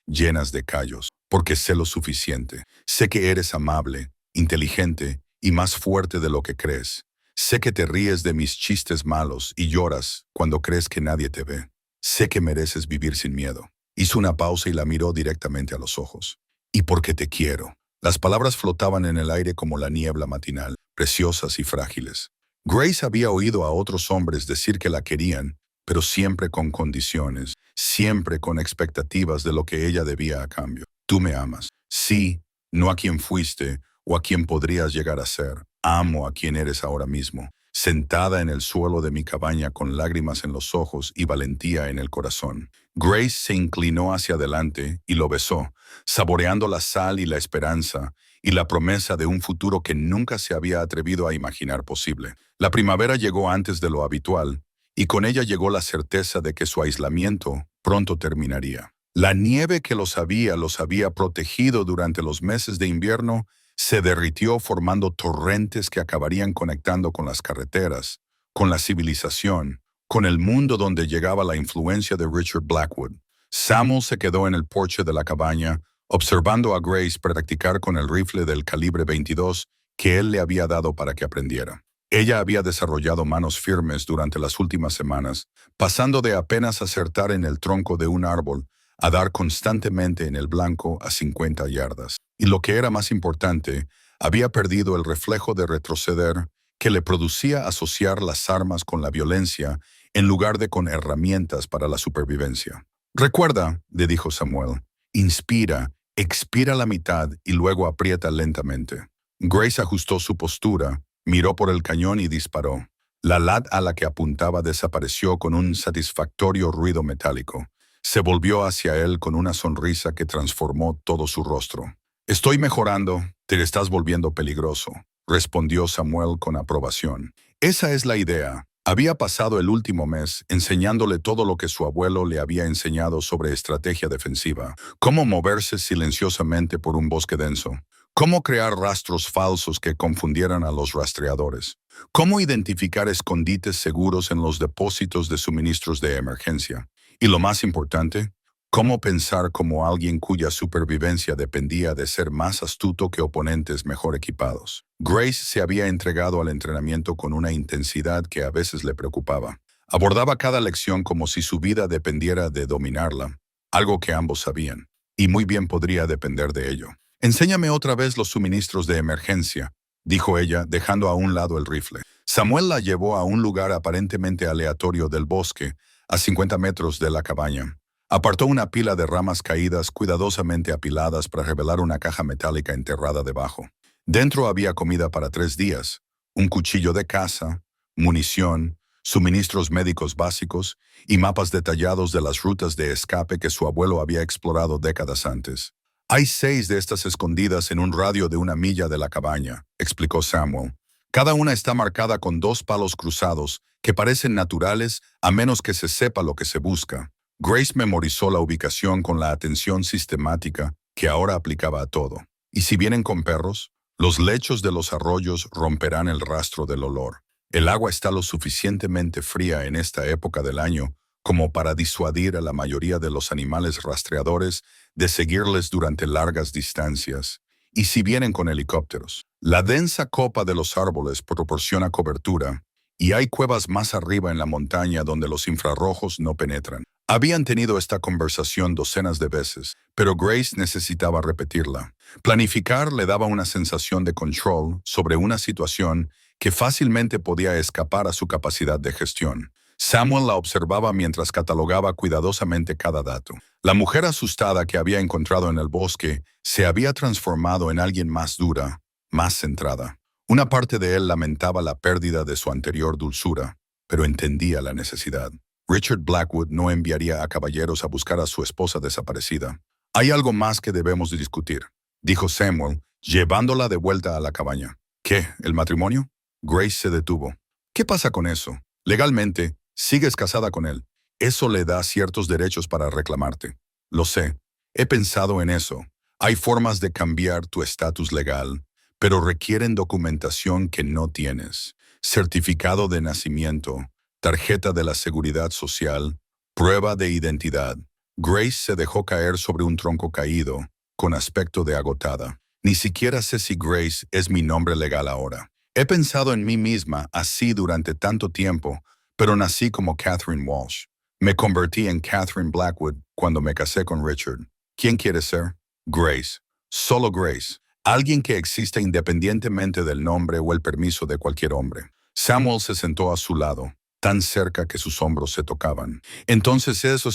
llenas de callos. Porque sé lo suficiente. Sé que eres amable, inteligente y más fuerte de lo que crees. Sé que te ríes de mis chistes malos y lloras cuando crees que nadie te ve. Sé que mereces vivir sin miedo. Hizo una pausa y la miró directamente a los ojos. Y porque te quiero. Las palabras flotaban en el aire como la niebla matinal, preciosas y frágiles. Grace había oído a otros hombres decir que la querían, pero siempre con condiciones, siempre con expectativas de lo que ella debía a cambio. Tú me amas. Sí, no a quien fuiste o a quien podrías llegar a ser. Amo a quien eres ahora mismo, sentada en el suelo de mi cabaña con lágrimas en los ojos y valentía en el corazón. Grace se inclinó hacia adelante y lo besó, saboreando la sal y la esperanza y la promesa de un futuro que nunca se había atrevido a imaginar posible. La primavera llegó antes de lo habitual, y con ella llegó la certeza de que su aislamiento pronto terminaría. La nieve que los había protegido durante los meses de invierno se derritió formando torrentes que acabarían conectando con las carreteras, con la civilización, con el mundo donde llegaba la influencia de Richard Blackwood. Samuel se quedó en el porche de la cabaña, observando a Grace practicar con el rifle del calibre 22 que él le había dado para que aprendiera. Ella había desarrollado manos firmes durante las últimas semanas, pasando de apenas acertar en el tronco de un árbol a dar constantemente en el blanco a 50 yardas. Y lo que era más importante, había perdido el reflejo de retroceder que le producía asociar las armas con la violencia en lugar de con herramientas para la supervivencia. Recuerda, le dijo Samuel, inspira, expira la mitad y luego aprieta lentamente. Grace ajustó su postura, miró por el cañón y disparó. La lat a la que apuntaba desapareció con un satisfactorio ruido metálico. Se volvió hacia él con una sonrisa que transformó todo su rostro. Estoy mejorando, te estás volviendo peligroso, respondió Samuel con aprobación. Esa es la idea. Había pasado el último mes enseñándole todo lo que su abuelo le había enseñado sobre estrategia defensiva, cómo moverse silenciosamente por un bosque denso, cómo crear rastros falsos que confundieran a los rastreadores, cómo identificar escondites seguros en los depósitos de suministros de emergencia, y lo más importante, ¿Cómo pensar como alguien cuya supervivencia dependía de ser más astuto que oponentes mejor equipados? Grace se había entregado al entrenamiento con una intensidad que a veces le preocupaba. Abordaba cada lección como si su vida dependiera de dominarla, algo que ambos sabían, y muy bien podría depender de ello. «Enséñame otra vez los suministros de emergencia», dijo ella, dejando a un lado el rifle. Samuel la llevó a un lugar aparentemente aleatorio del bosque, a 50 metros de la cabaña. Apartó una pila de ramas caídas cuidadosamente apiladas para revelar una caja metálica enterrada debajo. Dentro había comida para 3 días, un cuchillo de caza, munición, suministros médicos básicos y mapas detallados de las rutas de escape que su abuelo había explorado décadas antes. «Hay 6 de estas escondidas en un radio de 1 milla de la cabaña», explicó Samuel. «Cada una está marcada con 2 palos cruzados que parecen naturales a menos que se sepa lo que se busca». Grace memorizó la ubicación con la atención sistemática que ahora aplicaba a todo. «¿Y si vienen con perros? Los lechos de los arroyos romperán el rastro del olor. El agua está lo suficientemente fría en esta época del año como para disuadir a la mayoría de los animales rastreadores de seguirles durante largas distancias. Y si vienen con helicópteros, la densa copa de los árboles proporciona cobertura, y hay cuevas más arriba en la montaña donde los infrarrojos no penetran». Habían tenido esta conversación docenas de veces, pero Grace necesitaba repetirla. Planificar le daba una sensación de control sobre una situación que fácilmente podía escapar a su capacidad de gestión. Samuel la observaba mientras catalogaba cuidadosamente cada dato. La mujer asustada que había encontrado en el bosque se había transformado en alguien más dura, más centrada. Una parte de él lamentaba la pérdida de su anterior dulzura, pero entendía la necesidad. Richard Blackwood no enviaría a caballeros a buscar a su esposa desaparecida. «Hay algo más que debemos de discutir», dijo Samuel, llevándola de vuelta a la cabaña. «¿Qué? ¿El matrimonio?» Grace se detuvo. «¿Qué pasa con eso? Legalmente, sigues casada con él. Eso le da ciertos derechos para reclamarte». «Lo sé. He pensado en eso. Hay formas de cambiar tu estatus legal, pero requieren documentación que no tienes. Certificado de nacimiento, tarjeta de la seguridad social, prueba de identidad». Grace se dejó caer sobre un tronco caído, con aspecto de agotada. «Ni siquiera sé si Grace es mi nombre legal ahora. He pensado en mí misma así durante tanto tiempo, pero nací como Catherine Walsh. Me convertí en Catherine Blackwood cuando me casé con Richard. ¿Quién quieres ser?» «Grace. Solo Grace. Alguien que exista independientemente del nombre o el permiso de cualquier hombre». Samuel se sentó a su lado, tan cerca que sus hombros se tocaban. «Entonces eso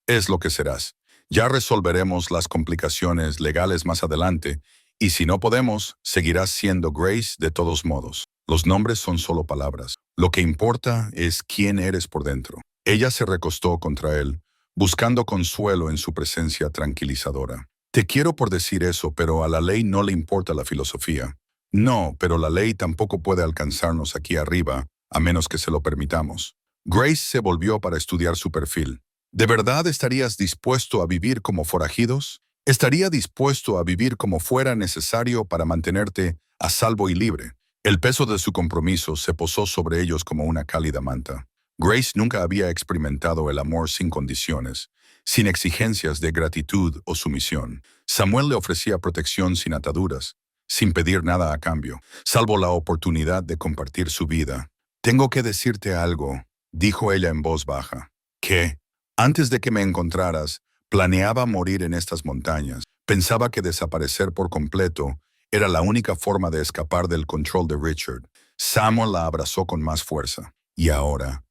es lo que serás. Ya resolveremos las complicaciones legales más adelante, y si no podemos, seguirás siendo Grace de todos modos. Los nombres son solo palabras. Lo que importa es quién eres por dentro». Ella se recostó contra él, buscando consuelo en su presencia tranquilizadora. «Te quiero por decir eso, pero a la ley no le importa la filosofía». «No, pero la ley tampoco puede alcanzarnos aquí arriba, a menos que se lo permitamos». Grace se volvió para estudiar su perfil. «¿De verdad estarías dispuesto a vivir como forajidos? ¿Estaría dispuesto a vivir como fuera necesario para mantenerte a salvo y libre?» El peso de su compromiso se posó sobre ellos como una cálida manta. Grace nunca había experimentado el amor sin condiciones, sin exigencias de gratitud o sumisión. Samuel le ofrecía protección sin ataduras, sin pedir nada a cambio, salvo la oportunidad de compartir su vida. «Tengo que decirte algo», dijo ella en voz baja. «¿Qué?» «Antes de que me encontraras, planeaba morir en estas montañas. Pensaba que desaparecer por completo era la única forma de escapar del control de Richard». Samuel la abrazó con más fuerza. «Y ahora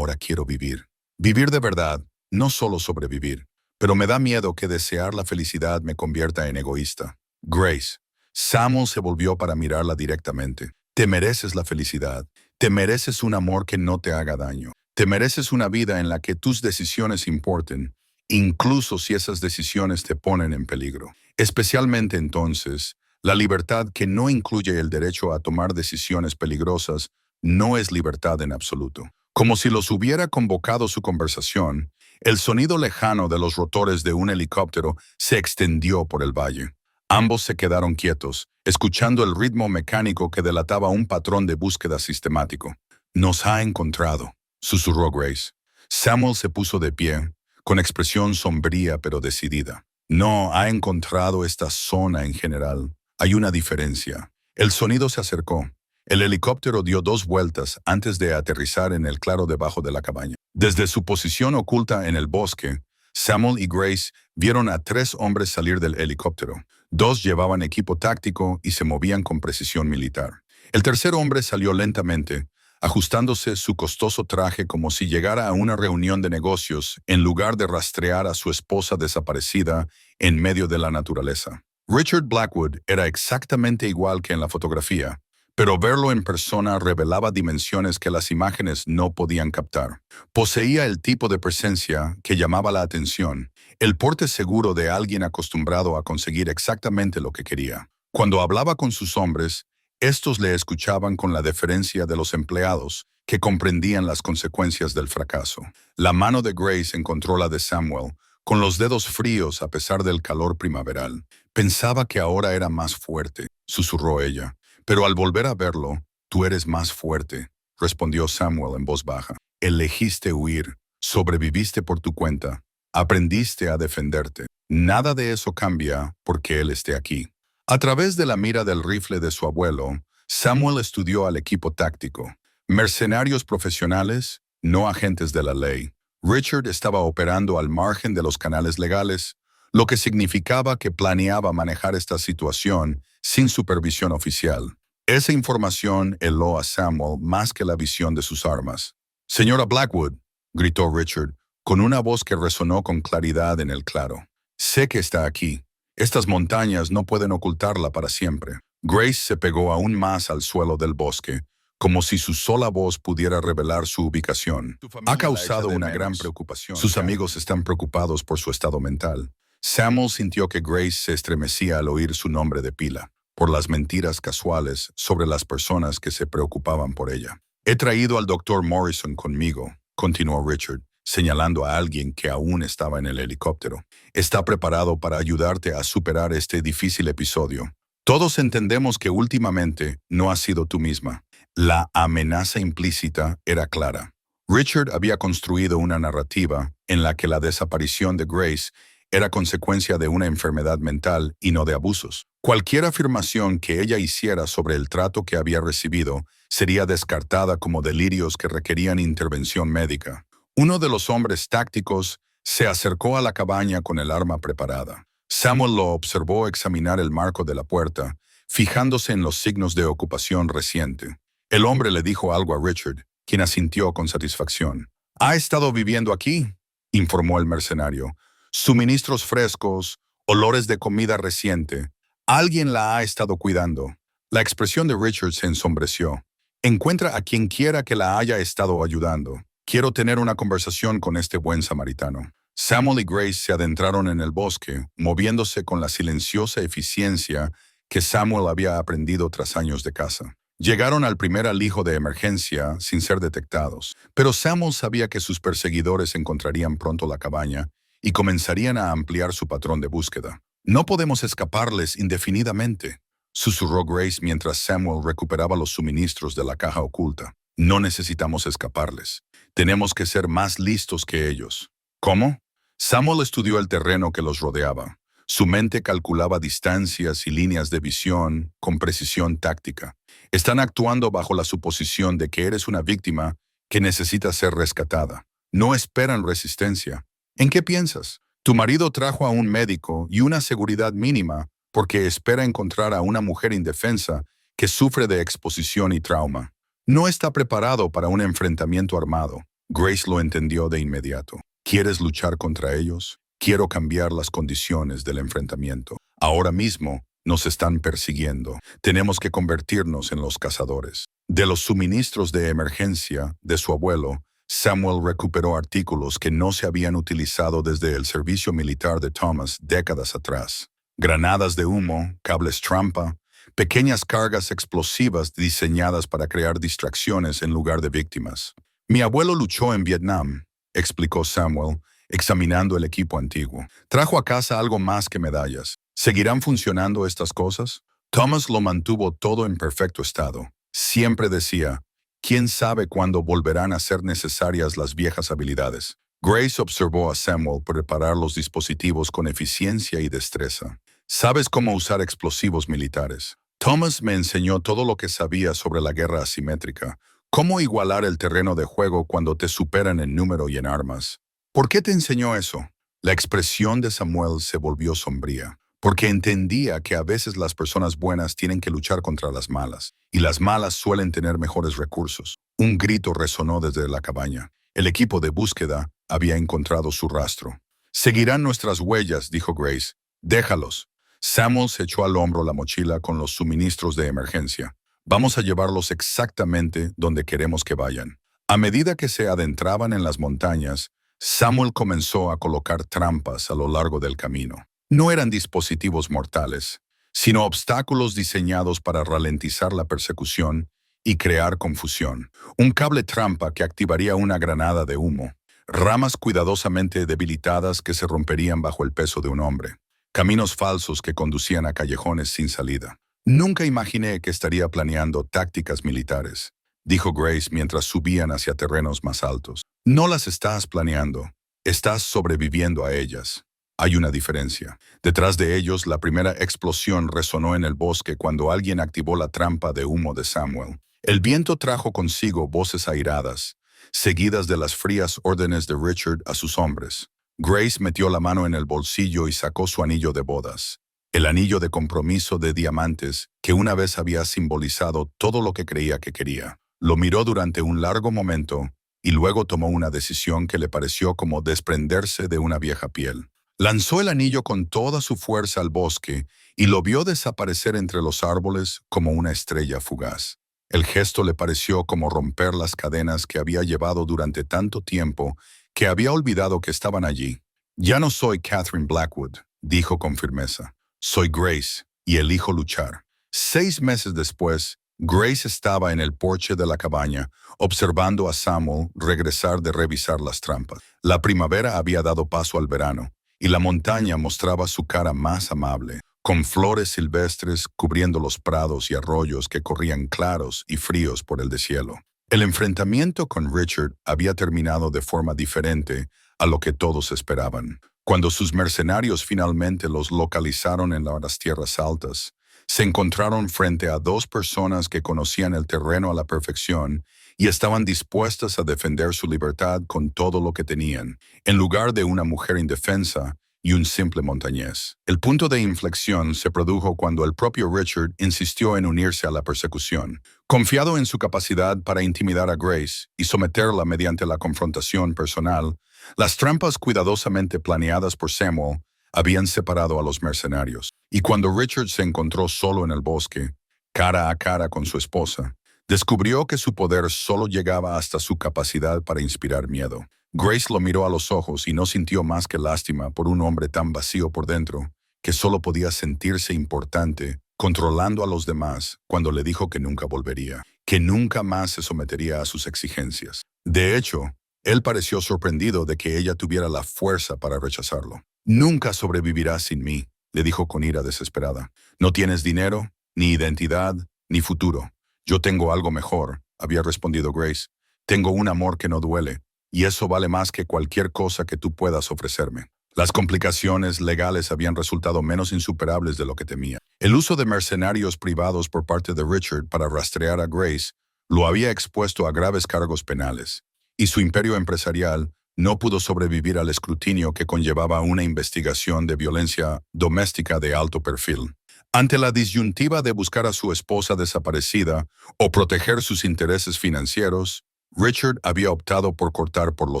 quiero vivir. Vivir de verdad, no solo sobrevivir. Pero me da miedo que desear la felicidad me convierta en egoísta». «Grace». Samuel se volvió para mirarla directamente. «Te mereces la felicidad. Te mereces un amor que no te haga daño. Te mereces una vida en la que tus decisiones importen, incluso si esas decisiones te ponen en peligro. Especialmente entonces, la libertad que no incluye el derecho a tomar decisiones peligrosas no es libertad en absoluto». Como si los hubiera convocado su conversación, el sonido lejano de los rotores de un helicóptero se extendió por el valle. Ambos se quedaron quietos, escuchando el ritmo mecánico que delataba un patrón de búsqueda sistemático. «Nos ha encontrado», susurró Grace. Samuel se puso de pie, con expresión sombría pero decidida. No, ha encontrado esta zona en general. Hay una diferencia. El sonido se acercó. El helicóptero dio 2 vueltas antes de aterrizar en el claro debajo de la cabaña. Desde su posición oculta en el bosque, Samuel y Grace vieron a 3 hombres salir del helicóptero. 2 llevaban equipo táctico y se movían con precisión militar. El tercer hombre salió lentamente, ajustándose su costoso traje como si llegara a una reunión de negocios en lugar de rastrear a su esposa desaparecida en medio de la naturaleza. Richard Blackwood era exactamente igual que en la fotografía, pero verlo en persona revelaba dimensiones que las imágenes no podían captar. Poseía el tipo de presencia que llamaba la atención, el porte seguro de alguien acostumbrado a conseguir exactamente lo que quería. Cuando hablaba con sus hombres, estos le escuchaban con la deferencia de los empleados, que comprendían las consecuencias del fracaso. La mano de Grace encontró la de Samuel, con los dedos fríos a pesar del calor primaveral. Pensaba que ahora era más fuerte, susurró ella. Pero al volver a verlo, tú eres más fuerte, respondió Samuel en voz baja. Elegiste huir, sobreviviste por tu cuenta, aprendiste a defenderte. Nada de eso cambia porque él esté aquí. A través de la mira del rifle de su abuelo, Samuel estudió al equipo táctico. Mercenarios profesionales, no agentes de la ley. Richard estaba operando al margen de los canales legales, lo que significaba que planeaba manejar esta situación sin supervisión oficial. Esa información heló a Samuel más que la visión de sus armas. «Señora Blackwood», gritó Richard, con una voz que resonó con claridad en el claro. «Sé que está aquí. Estas montañas no pueden ocultarla para siempre». Grace se pegó aún más al suelo del bosque, como si su sola voz pudiera revelar su ubicación. Ha causado una gran preocupación. Sus amigos están preocupados por su estado mental. Samuel sintió que Grace se estremecía al oír su nombre de pila, por las mentiras casuales sobre las personas que se preocupaban por ella. «He traído al Dr. Morrison conmigo», continuó Richard, señalando a alguien que aún estaba en el helicóptero. «Está preparado para ayudarte a superar este difícil episodio. Todos entendemos que últimamente no has sido tú misma». La amenaza implícita era clara. Richard había construido una narrativa en la que la desaparición de Grace era consecuencia de una enfermedad mental y no de abusos. Cualquier afirmación que ella hiciera sobre el trato que había recibido sería descartada como delirios que requerían intervención médica. Uno de los hombres tácticos se acercó a la cabaña con el arma preparada. Samuel lo observó examinar el marco de la puerta, fijándose en los signos de ocupación reciente. El hombre le dijo algo a Richard, quien asintió con satisfacción. «Ha estado viviendo aquí», informó el mercenario. «Suministros frescos, olores de comida reciente. Alguien la ha estado cuidando». La expresión de Richard se ensombreció. «Encuentra a quien quiera que la haya estado ayudando. Quiero tener una conversación con este buen samaritano». Samuel y Grace se adentraron en el bosque, moviéndose con la silenciosa eficiencia que Samuel había aprendido tras años de caza. Llegaron al primer alijo de emergencia sin ser detectados, pero Samuel sabía que sus perseguidores encontrarían pronto la cabaña y comenzarían a ampliar su patrón de búsqueda. «No podemos escaparles indefinidamente», susurró Grace mientras Samuel recuperaba los suministros de la caja oculta. «No necesitamos escaparles. Tenemos que ser más listos que ellos». «¿Cómo?» Samuel estudió el terreno que los rodeaba. Su mente calculaba distancias y líneas de visión con precisión táctica. «Están actuando bajo la suposición de que eres una víctima que necesita ser rescatada. No esperan resistencia. ¿En qué piensas? Tu marido trajo a un médico y una seguridad mínima porque espera encontrar a una mujer indefensa que sufre de exposición y trauma. No está preparado para un enfrentamiento armado». Grace lo entendió de inmediato. «¿Quieres luchar contra ellos? Quiero cambiar las condiciones del enfrentamiento. Ahora mismo nos están persiguiendo. Tenemos que convertirnos en los cazadores». De los suministros de emergencia de su abuelo, Samuel recuperó artículos que no se habían utilizado desde el servicio militar de Thomas décadas atrás. Granadas de humo, cables trampa, pequeñas cargas explosivas diseñadas para crear distracciones en lugar de víctimas. «Mi abuelo luchó en Vietnam», explicó Samuel, examinando el equipo antiguo. «Trajo a casa algo más que medallas. ¿Seguirán funcionando estas cosas?» Thomas lo mantuvo todo en perfecto estado. Siempre decía, «¿Quién sabe cuándo volverán a ser necesarias las viejas habilidades?». Grace observó a Samuel preparar los dispositivos con eficiencia y destreza. ¿Sabes cómo usar explosivos militares? Thomas me enseñó todo lo que sabía sobre la guerra asimétrica. ¿Cómo igualar el terreno de juego cuando te superan en número y en armas? ¿Por qué te enseñó eso? La expresión de Samuel se volvió sombría, porque entendía que a veces las personas buenas tienen que luchar contra las malas, y las malas suelen tener mejores recursos. Un grito resonó desde la cabaña. El equipo de búsqueda había encontrado su rastro. «Seguirán nuestras huellas», dijo Grace. «Déjalos». Samuel se echó al hombro la mochila con los suministros de emergencia. «Vamos a llevarlos exactamente donde queremos que vayan». A medida que se adentraban en las montañas, Samuel comenzó a colocar trampas a lo largo del camino. No eran dispositivos mortales, sino obstáculos diseñados para ralentizar la persecución y crear confusión. Un cable trampa que activaría una granada de humo. Ramas cuidadosamente debilitadas que se romperían bajo el peso de un hombre. Caminos falsos que conducían a callejones sin salida. «Nunca imaginé que estaría planeando tácticas militares», dijo Grace mientras subían hacia terrenos más altos. «No las estás planeando, estás sobreviviendo a ellas. Hay una diferencia». Detrás de ellos, la primera explosión resonó en el bosque cuando alguien activó la trampa de humo de Samuel. El viento trajo consigo voces airadas, seguidas de las frías órdenes de Richard a sus hombres. Grace metió la mano en el bolsillo y sacó su anillo de bodas, el anillo de compromiso de diamantes que una vez había simbolizado todo lo que creía que quería. Lo miró durante un largo momento y luego tomó una decisión que le pareció como desprenderse de una vieja piel. Lanzó el anillo con toda su fuerza al bosque y lo vio desaparecer entre los árboles como una estrella fugaz. El gesto le pareció como romper las cadenas que había llevado durante tanto tiempo que había olvidado que estaban allí. «Ya no soy Catherine Blackwood», dijo con firmeza. «Soy Grace y elijo luchar». 6 meses después, Grace estaba en el porche de la cabaña, observando a Samuel regresar de revisar las trampas. La primavera había dado paso al verano, y la montaña mostraba su cara más amable, con flores silvestres cubriendo los prados y arroyos que corrían claros y fríos por el deshielo. El enfrentamiento con Richard había terminado de forma diferente a lo que todos esperaban. Cuando sus mercenarios finalmente los localizaron en las tierras altas, se encontraron frente a 2 personas que conocían el terreno a la perfección y estaban dispuestas a defender su libertad con todo lo que tenían, en lugar de una mujer indefensa y un simple montañés. El punto de inflexión se produjo cuando el propio Richard insistió en unirse a la persecución. Confiado en su capacidad para intimidar a Grace y someterla mediante la confrontación personal, las trampas cuidadosamente planeadas por Samuel habían separado a los mercenarios. Y cuando Richard se encontró solo en el bosque, cara a cara con su esposa, descubrió que su poder solo llegaba hasta su capacidad para inspirar miedo. Grace lo miró a los ojos y no sintió más que lástima por un hombre tan vacío por dentro que solo podía sentirse importante controlando a los demás cuando le dijo que nunca volvería, que nunca más se sometería a sus exigencias. De hecho, él pareció sorprendido de que ella tuviera la fuerza para rechazarlo. «Nunca sobrevivirás sin mí», le dijo con ira desesperada. «No tienes dinero, ni identidad, ni futuro. Yo tengo algo mejor», había respondido Grace. «Tengo un amor que no duele, y eso vale más que cualquier cosa que tú puedas ofrecerme». Las complicaciones legales habían resultado menos insuperables de lo que temía. El uso de mercenarios privados por parte de Richard para rastrear a Grace lo había expuesto a graves cargos penales, y su imperio empresarial no pudo sobrevivir al escrutinio que conllevaba una investigación de violencia doméstica de alto perfil. Ante la disyuntiva de buscar a su esposa desaparecida o proteger sus intereses financieros, Richard había optado por cortar por lo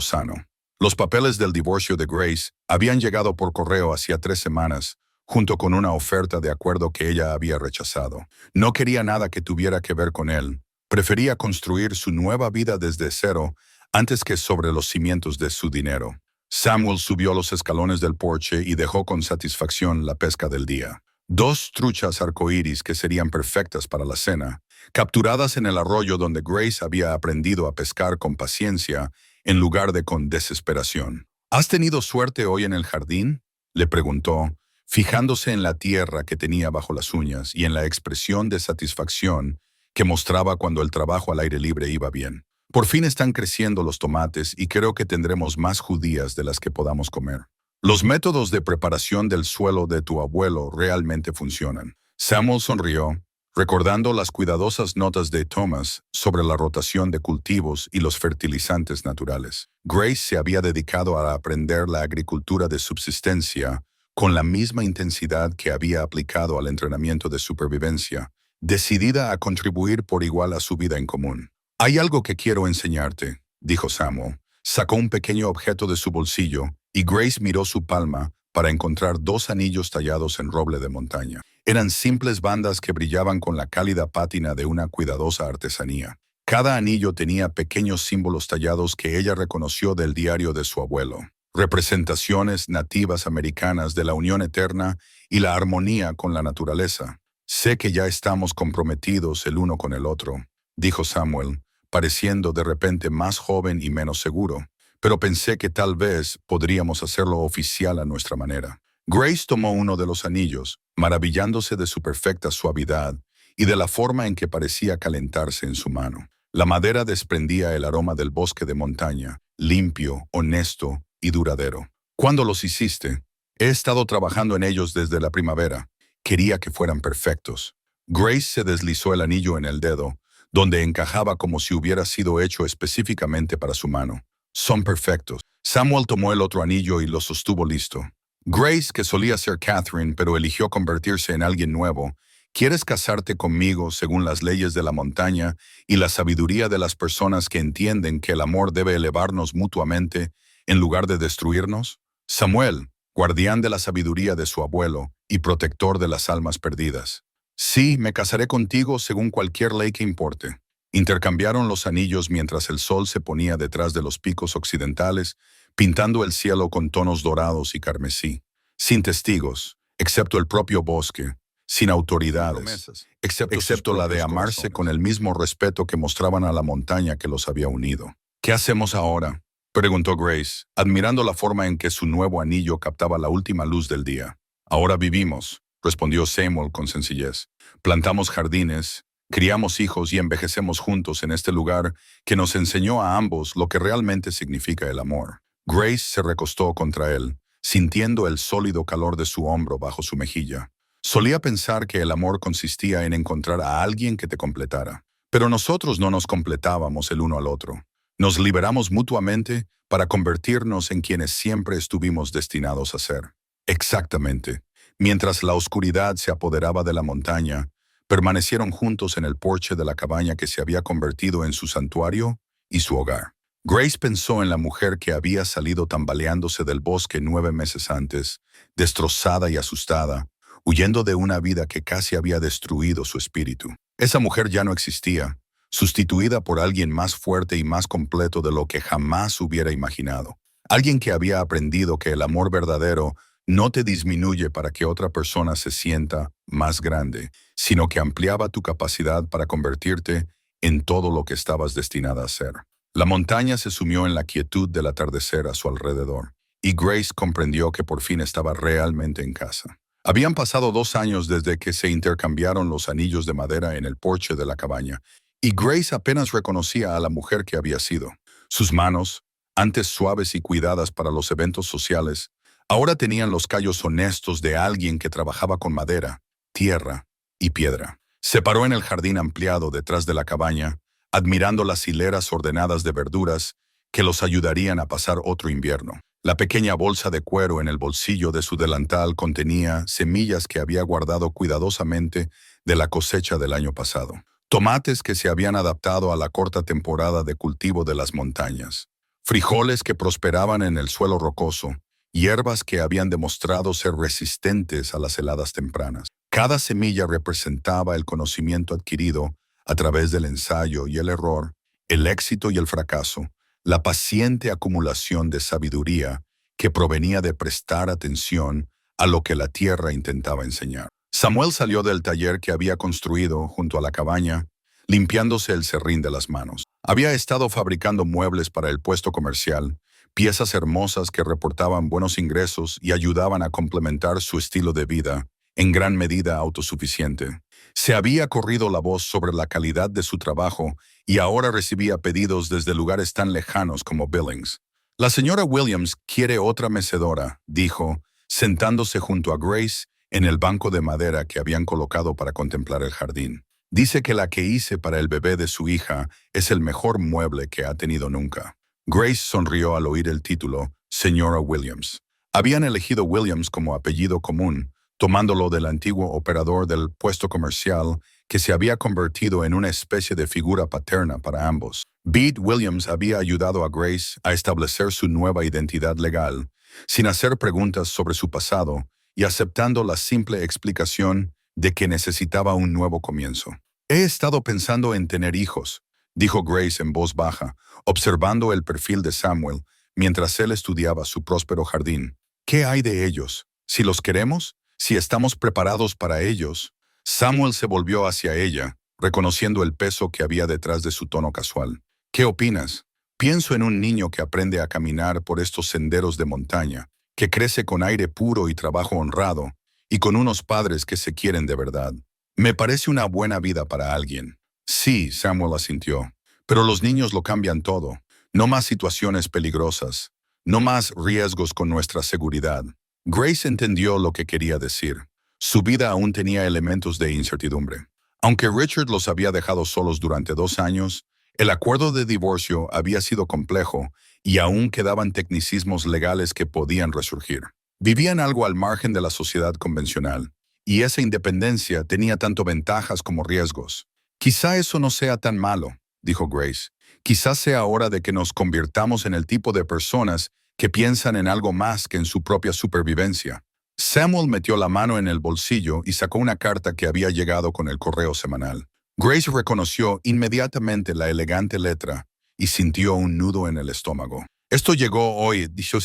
sano. Los papeles del divorcio de Grace habían llegado por correo hacía 3 semanas, junto con una oferta de acuerdo que ella había rechazado. No quería nada que tuviera que ver con él. Prefería construir su nueva vida desde cero antes que sobre los cimientos de su dinero. Samuel subió los escalones del porche y dejó con satisfacción la pesca del día. 2 truchas arcoíris que serían perfectas para la cena, capturadas en el arroyo donde Grace había aprendido a pescar con paciencia en lugar de con desesperación. ¿Has tenido suerte hoy en el jardín?, le preguntó, fijándose en la tierra que tenía bajo las uñas y en la expresión de satisfacción que mostraba cuando el trabajo al aire libre iba bien. Por fin están creciendo los tomates y creo que tendremos más judías de las que podamos comer. Los métodos de preparación del suelo de tu abuelo realmente funcionan. Samuel sonrió, recordando las cuidadosas notas de Thomas sobre la rotación de cultivos y los fertilizantes naturales. Grace se había dedicado a aprender la agricultura de subsistencia con la misma intensidad que había aplicado al entrenamiento de supervivencia, decidida a contribuir por igual a su vida en común. «Hay algo que quiero enseñarte», dijo Samuel. Sacó un pequeño objeto de su bolsillo y Grace miró su palma para encontrar 2 anillos tallados en roble de montaña. Eran simples bandas que brillaban con la cálida pátina de una cuidadosa artesanía. Cada anillo tenía pequeños símbolos tallados que ella reconoció del diario de su abuelo. Representaciones nativas americanas de la unión eterna y la armonía con la naturaleza. «Sé que ya estamos comprometidos el uno con el otro», dijo Samuel, pareciendo de repente más joven y menos seguro, pero pensé que tal vez podríamos hacerlo oficial a nuestra manera. Grace tomó uno de los anillos, maravillándose de su perfecta suavidad y de la forma en que parecía calentarse en su mano. La madera desprendía el aroma del bosque de montaña, limpio, honesto y duradero. «¿Cuándo los hiciste?» «He estado trabajando en ellos desde la primavera. Quería que fueran perfectos». Grace se deslizó el anillo en el dedo, donde encajaba como si hubiera sido hecho específicamente para su mano. «Son perfectos». Samuel tomó el otro anillo y lo sostuvo listo. «Grace, que solía ser Catherine, pero eligió convertirse en alguien nuevo, ¿quieres casarte conmigo según las leyes de la montaña y la sabiduría de las personas que entienden que el amor debe elevarnos mutuamente en lugar de destruirnos?» Samuel, guardián de la sabiduría de su abuelo y protector de las almas perdidas. «Sí, me casaré contigo según cualquier ley que importe». Intercambiaron los anillos mientras el sol se ponía detrás de los picos occidentales, pintando el cielo con tonos dorados y carmesí. Sin testigos, excepto el propio bosque, sin autoridades, excepto la de amarse con el mismo respeto que mostraban a la montaña que los había unido. «¿Qué hacemos ahora?», preguntó Grace, admirando la forma en que su nuevo anillo captaba la última luz del día. «Ahora vivimos», respondió Samuel con sencillez. «Plantamos jardines, criamos hijos y envejecemos juntos en este lugar que nos enseñó a ambos lo que realmente significa el amor». Grace se recostó contra él, sintiendo el sólido calor de su hombro bajo su mejilla. Solía pensar que el amor consistía en encontrar a alguien que te completara. Pero nosotros no nos completábamos el uno al otro. Nos liberamos mutuamente para convertirnos en quienes siempre estuvimos destinados a ser. Exactamente. Mientras la oscuridad se apoderaba de la montaña, permanecieron juntos en el porche de la cabaña que se había convertido en su santuario y su hogar. Grace pensó en la mujer que había salido tambaleándose del bosque 9 meses antes, destrozada y asustada, huyendo de una vida que casi había destruido su espíritu. Esa mujer ya no existía, sustituida por alguien más fuerte y más completo de lo que jamás hubiera imaginado. Alguien que había aprendido que el amor verdadero no te disminuye para que otra persona se sienta más grande, sino que ampliaba tu capacidad para convertirte en todo lo que estabas destinada a ser. La montaña se sumió en la quietud del atardecer a su alrededor, y Grace comprendió que por fin estaba realmente en casa. Habían pasado 2 años desde que se intercambiaron los anillos de madera en el porche de la cabaña, y Grace apenas reconocía a la mujer que había sido. Sus manos, antes suaves y cuidadas para los eventos sociales, ahora tenían los callos honestos de alguien que trabajaba con madera, tierra y piedra. Se paró en el jardín ampliado detrás de la cabaña, admirando las hileras ordenadas de verduras que los ayudarían a pasar otro invierno. La pequeña bolsa de cuero en el bolsillo de su delantal contenía semillas que había guardado cuidadosamente de la cosecha del año pasado. Tomates que se habían adaptado a la corta temporada de cultivo de las montañas. Frijoles que prosperaban en el suelo rocoso. Hierbas que habían demostrado ser resistentes a las heladas tempranas. Cada semilla representaba el conocimiento adquirido a través del ensayo y el error, el éxito y el fracaso, la paciente acumulación de sabiduría que provenía de prestar atención a lo que la tierra intentaba enseñar. Samuel salió del taller que había construido junto a la cabaña, limpiándose el serrín de las manos. Había estado fabricando muebles para el puesto comercial, piezas hermosas que reportaban buenos ingresos y ayudaban a complementar su estilo de vida en gran medida autosuficiente. Se había corrido la voz sobre la calidad de su trabajo y ahora recibía pedidos desde lugares tan lejanos como Billings. La señora Williams quiere otra mecedora, dijo, sentándose junto a Grace en el banco de madera que habían colocado para contemplar el jardín. Dice que la que hice para el bebé de su hija es el mejor mueble que ha tenido nunca. Grace sonrió al oír el título, señora Williams. Habían elegido Williams como apellido común, tomándolo del antiguo operador del puesto comercial que se había convertido en una especie de figura paterna para ambos. Bede Williams había ayudado a Grace a establecer su nueva identidad legal, sin hacer preguntas sobre su pasado y aceptando la simple explicación de que necesitaba un nuevo comienzo. He estado pensando en tener hijos, dijo Grace en voz baja, observando el perfil de Samuel mientras él estudiaba su próspero jardín. ¿Qué hay de ellos? Si los queremos, si estamos preparados para ellos. Samuel se volvió hacia ella, reconociendo el peso que había detrás de su tono casual. ¿Qué opinas? Pienso en un niño que aprende a caminar por estos senderos de montaña, que crece con aire puro y trabajo honrado, y con unos padres que se quieren de verdad. Me parece una buena vida para alguien. Sí, Samuel asintió, pero los niños lo cambian todo. No más situaciones peligrosas, no más riesgos con nuestra seguridad. Grace entendió lo que quería decir. Su vida aún tenía elementos de incertidumbre. Aunque Richard los había dejado solos durante 2 años, el acuerdo de divorcio había sido complejo y aún quedaban tecnicismos legales que podían resurgir. Vivían algo al margen de la sociedad convencional, y esa independencia tenía tanto ventajas como riesgos. Quizá eso no sea tan malo, dijo Grace. Quizás sea hora de que nos convirtamos en el tipo de personas que piensan en algo más que en su propia supervivencia. Samuel metió la mano en el bolsillo y sacó una carta que había llegado con el correo semanal. Grace reconoció inmediatamente la elegante letra y sintió un nudo en el estómago. Esto llegó hoy, dijo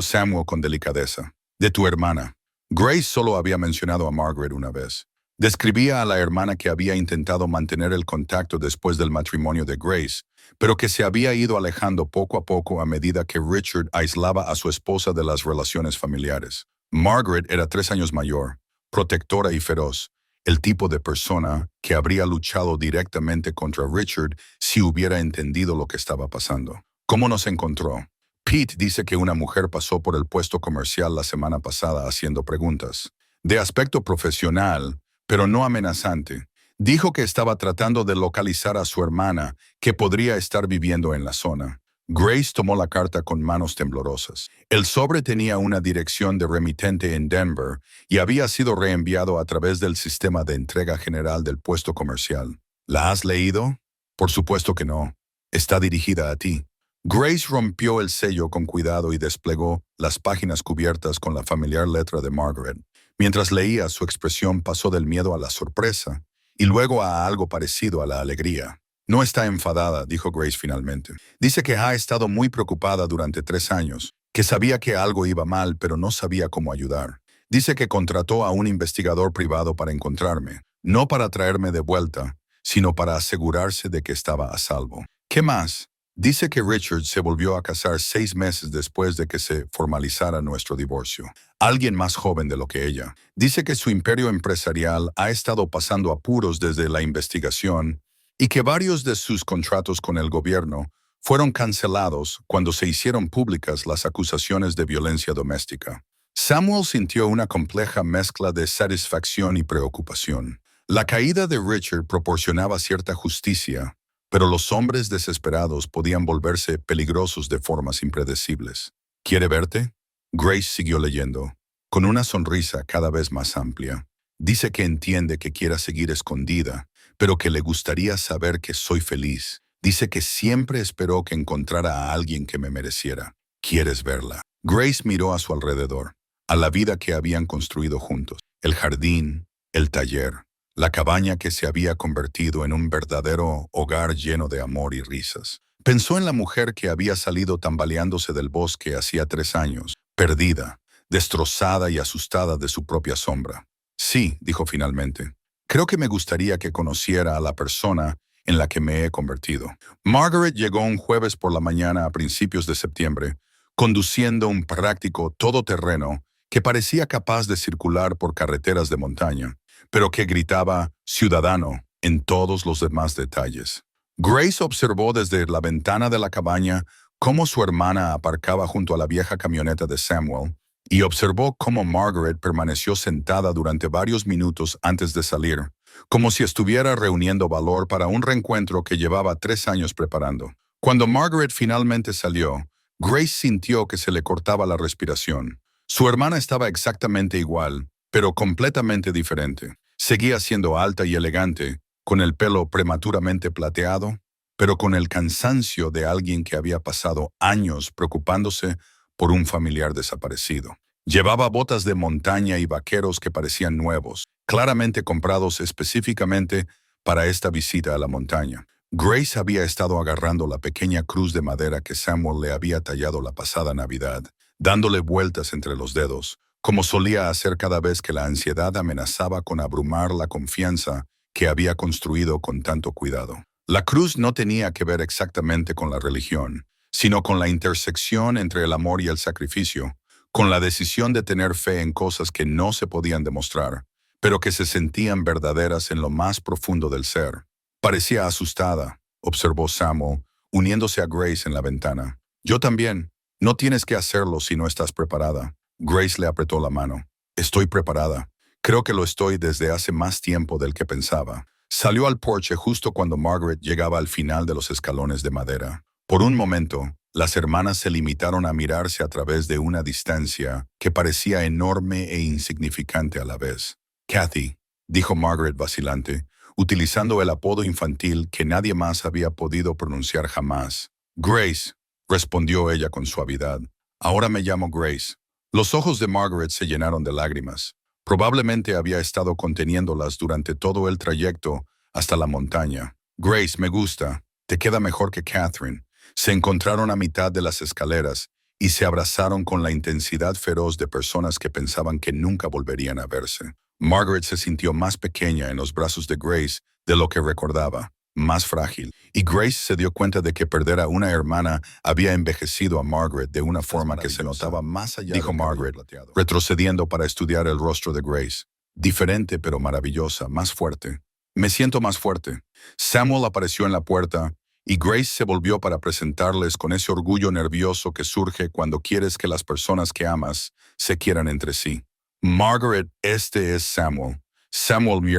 Samuel con delicadeza. De tu hermana. Grace solo había mencionado a Margaret una vez. Describía a la hermana que había intentado mantener el contacto después del matrimonio de Grace, pero que se había ido alejando poco a poco a medida que Richard aislaba a su esposa de las relaciones familiares. Margaret era 3 años mayor, protectora y feroz, el tipo de persona que habría luchado directamente contra Richard si hubiera entendido lo que estaba pasando. ¿Cómo nos encontró? Pete dice que una mujer pasó por el puesto comercial la semana pasada haciendo preguntas. De aspecto profesional, pero no amenazante. Dijo que estaba tratando de localizar a su hermana, que podría estar viviendo en la zona. Grace tomó la carta con manos temblorosas. El sobre tenía una dirección de remitente en Denver y había sido reenviado a través del sistema de entrega general del puesto comercial. ¿La has leído? Por supuesto que no. Está dirigida a ti. Grace rompió el sello con cuidado y desplegó las páginas cubiertas con la familiar letra de Margaret. Mientras leía, su expresión pasó del miedo a la sorpresa y luego a algo parecido a la alegría. No está enfadada, dijo Grace finalmente. Dice que ha estado muy preocupada durante 3 años, que sabía que algo iba mal pero no sabía cómo ayudar. Dice que contrató a un investigador privado para encontrarme, no para traerme de vuelta, sino para asegurarse de que estaba a salvo. ¿Qué más? Dice que Richard se volvió a casar 6 meses después de que se formalizara nuestro divorcio. Alguien más joven de lo que ella. Dice que su imperio empresarial ha estado pasando apuros desde la investigación y que varios de sus contratos con el gobierno fueron cancelados cuando se hicieron públicas las acusaciones de violencia doméstica. Samuel sintió una compleja mezcla de satisfacción y preocupación. La caída de Richard proporcionaba cierta justicia, pero los hombres desesperados podían volverse peligrosos de formas impredecibles. ¿Quiere verte? Grace siguió leyendo, con una sonrisa cada vez más amplia. Dice que entiende que quiera seguir escondida, pero que le gustaría saber que soy feliz. Dice que siempre esperó que encontrara a alguien que me mereciera. ¿Quieres verla? Grace miró a su alrededor, a la vida que habían construido juntos. El jardín, el taller, la cabaña que se había convertido en un verdadero hogar lleno de amor y risas. Pensó en la mujer que había salido tambaleándose del bosque hacía 3 años, perdida, destrozada y asustada de su propia sombra. Sí, dijo finalmente. Creo que me gustaría que conociera a la persona en la que me he convertido. Margaret llegó un jueves por la mañana a principios de septiembre, conduciendo un práctico todoterreno que parecía capaz de circular por carreteras de montaña, pero que gritaba «ciudadano» en todos los demás detalles. Grace observó desde la ventana de la cabaña cómo su hermana aparcaba junto a la vieja camioneta de Samuel y observó cómo Margaret permaneció sentada durante varios minutos antes de salir, como si estuviera reuniendo valor para un reencuentro que llevaba 3 años preparando. Cuando Margaret finalmente salió, Grace sintió que se le cortaba la respiración. Su hermana estaba exactamente igual, pero completamente diferente. Seguía siendo alta y elegante, con el pelo prematuramente plateado, pero con el cansancio de alguien que había pasado años preocupándose por un familiar desaparecido. Llevaba botas de montaña y vaqueros que parecían nuevos, claramente comprados específicamente para esta visita a la montaña. Grace había estado agarrando la pequeña cruz de madera que Samuel le había tallado la pasada Navidad, dándole vueltas entre los dedos, como solía hacer cada vez que la ansiedad amenazaba con abrumar la confianza que había construido con tanto cuidado. La cruz no tenía que ver exactamente con la religión, sino con la intersección entre el amor y el sacrificio, con la decisión de tener fe en cosas que no se podían demostrar, pero que se sentían verdaderas en lo más profundo del ser. Parecía asustada, observó Samuel, uniéndose a Grace en la ventana. Yo también. No tienes que hacerlo si no estás preparada. Grace le apretó la mano. Estoy preparada. Creo que lo estoy desde hace más tiempo del que pensaba. Salió al porche justo cuando Margaret llegaba al final de los escalones de madera. Por un momento, las hermanas se limitaron a mirarse a través de una distancia que parecía enorme e insignificante a la vez. Kathy, dijo Margaret vacilante, utilizando el apodo infantil que nadie más había podido pronunciar jamás. Grace, respondió ella con suavidad. Ahora me llamo Grace. Los ojos de Margaret se llenaron de lágrimas. Probablemente había estado conteniéndolas durante todo el trayecto hasta la montaña. Grace, me gusta. Te queda mejor que Catherine. Se encontraron a mitad de las escaleras y se abrazaron con la intensidad feroz de personas que pensaban que nunca volverían a verse. Margaret se sintió más pequeña en los brazos de Grace de lo que recordaba, más frágil, y Grace se dio cuenta de que perder a una hermana había envejecido a Margaret de una forma que se notaba más allá, dijo Margaret, retrocediendo para estudiar el rostro de Grace. Diferente pero maravillosa, más fuerte. Me siento más fuerte. Samuel apareció en la puerta y Grace se volvió para presentarles con ese orgullo nervioso que surge cuando quieres que las personas que amas se quieran entre sí. Margaret, este es Samuel. Samuel, mi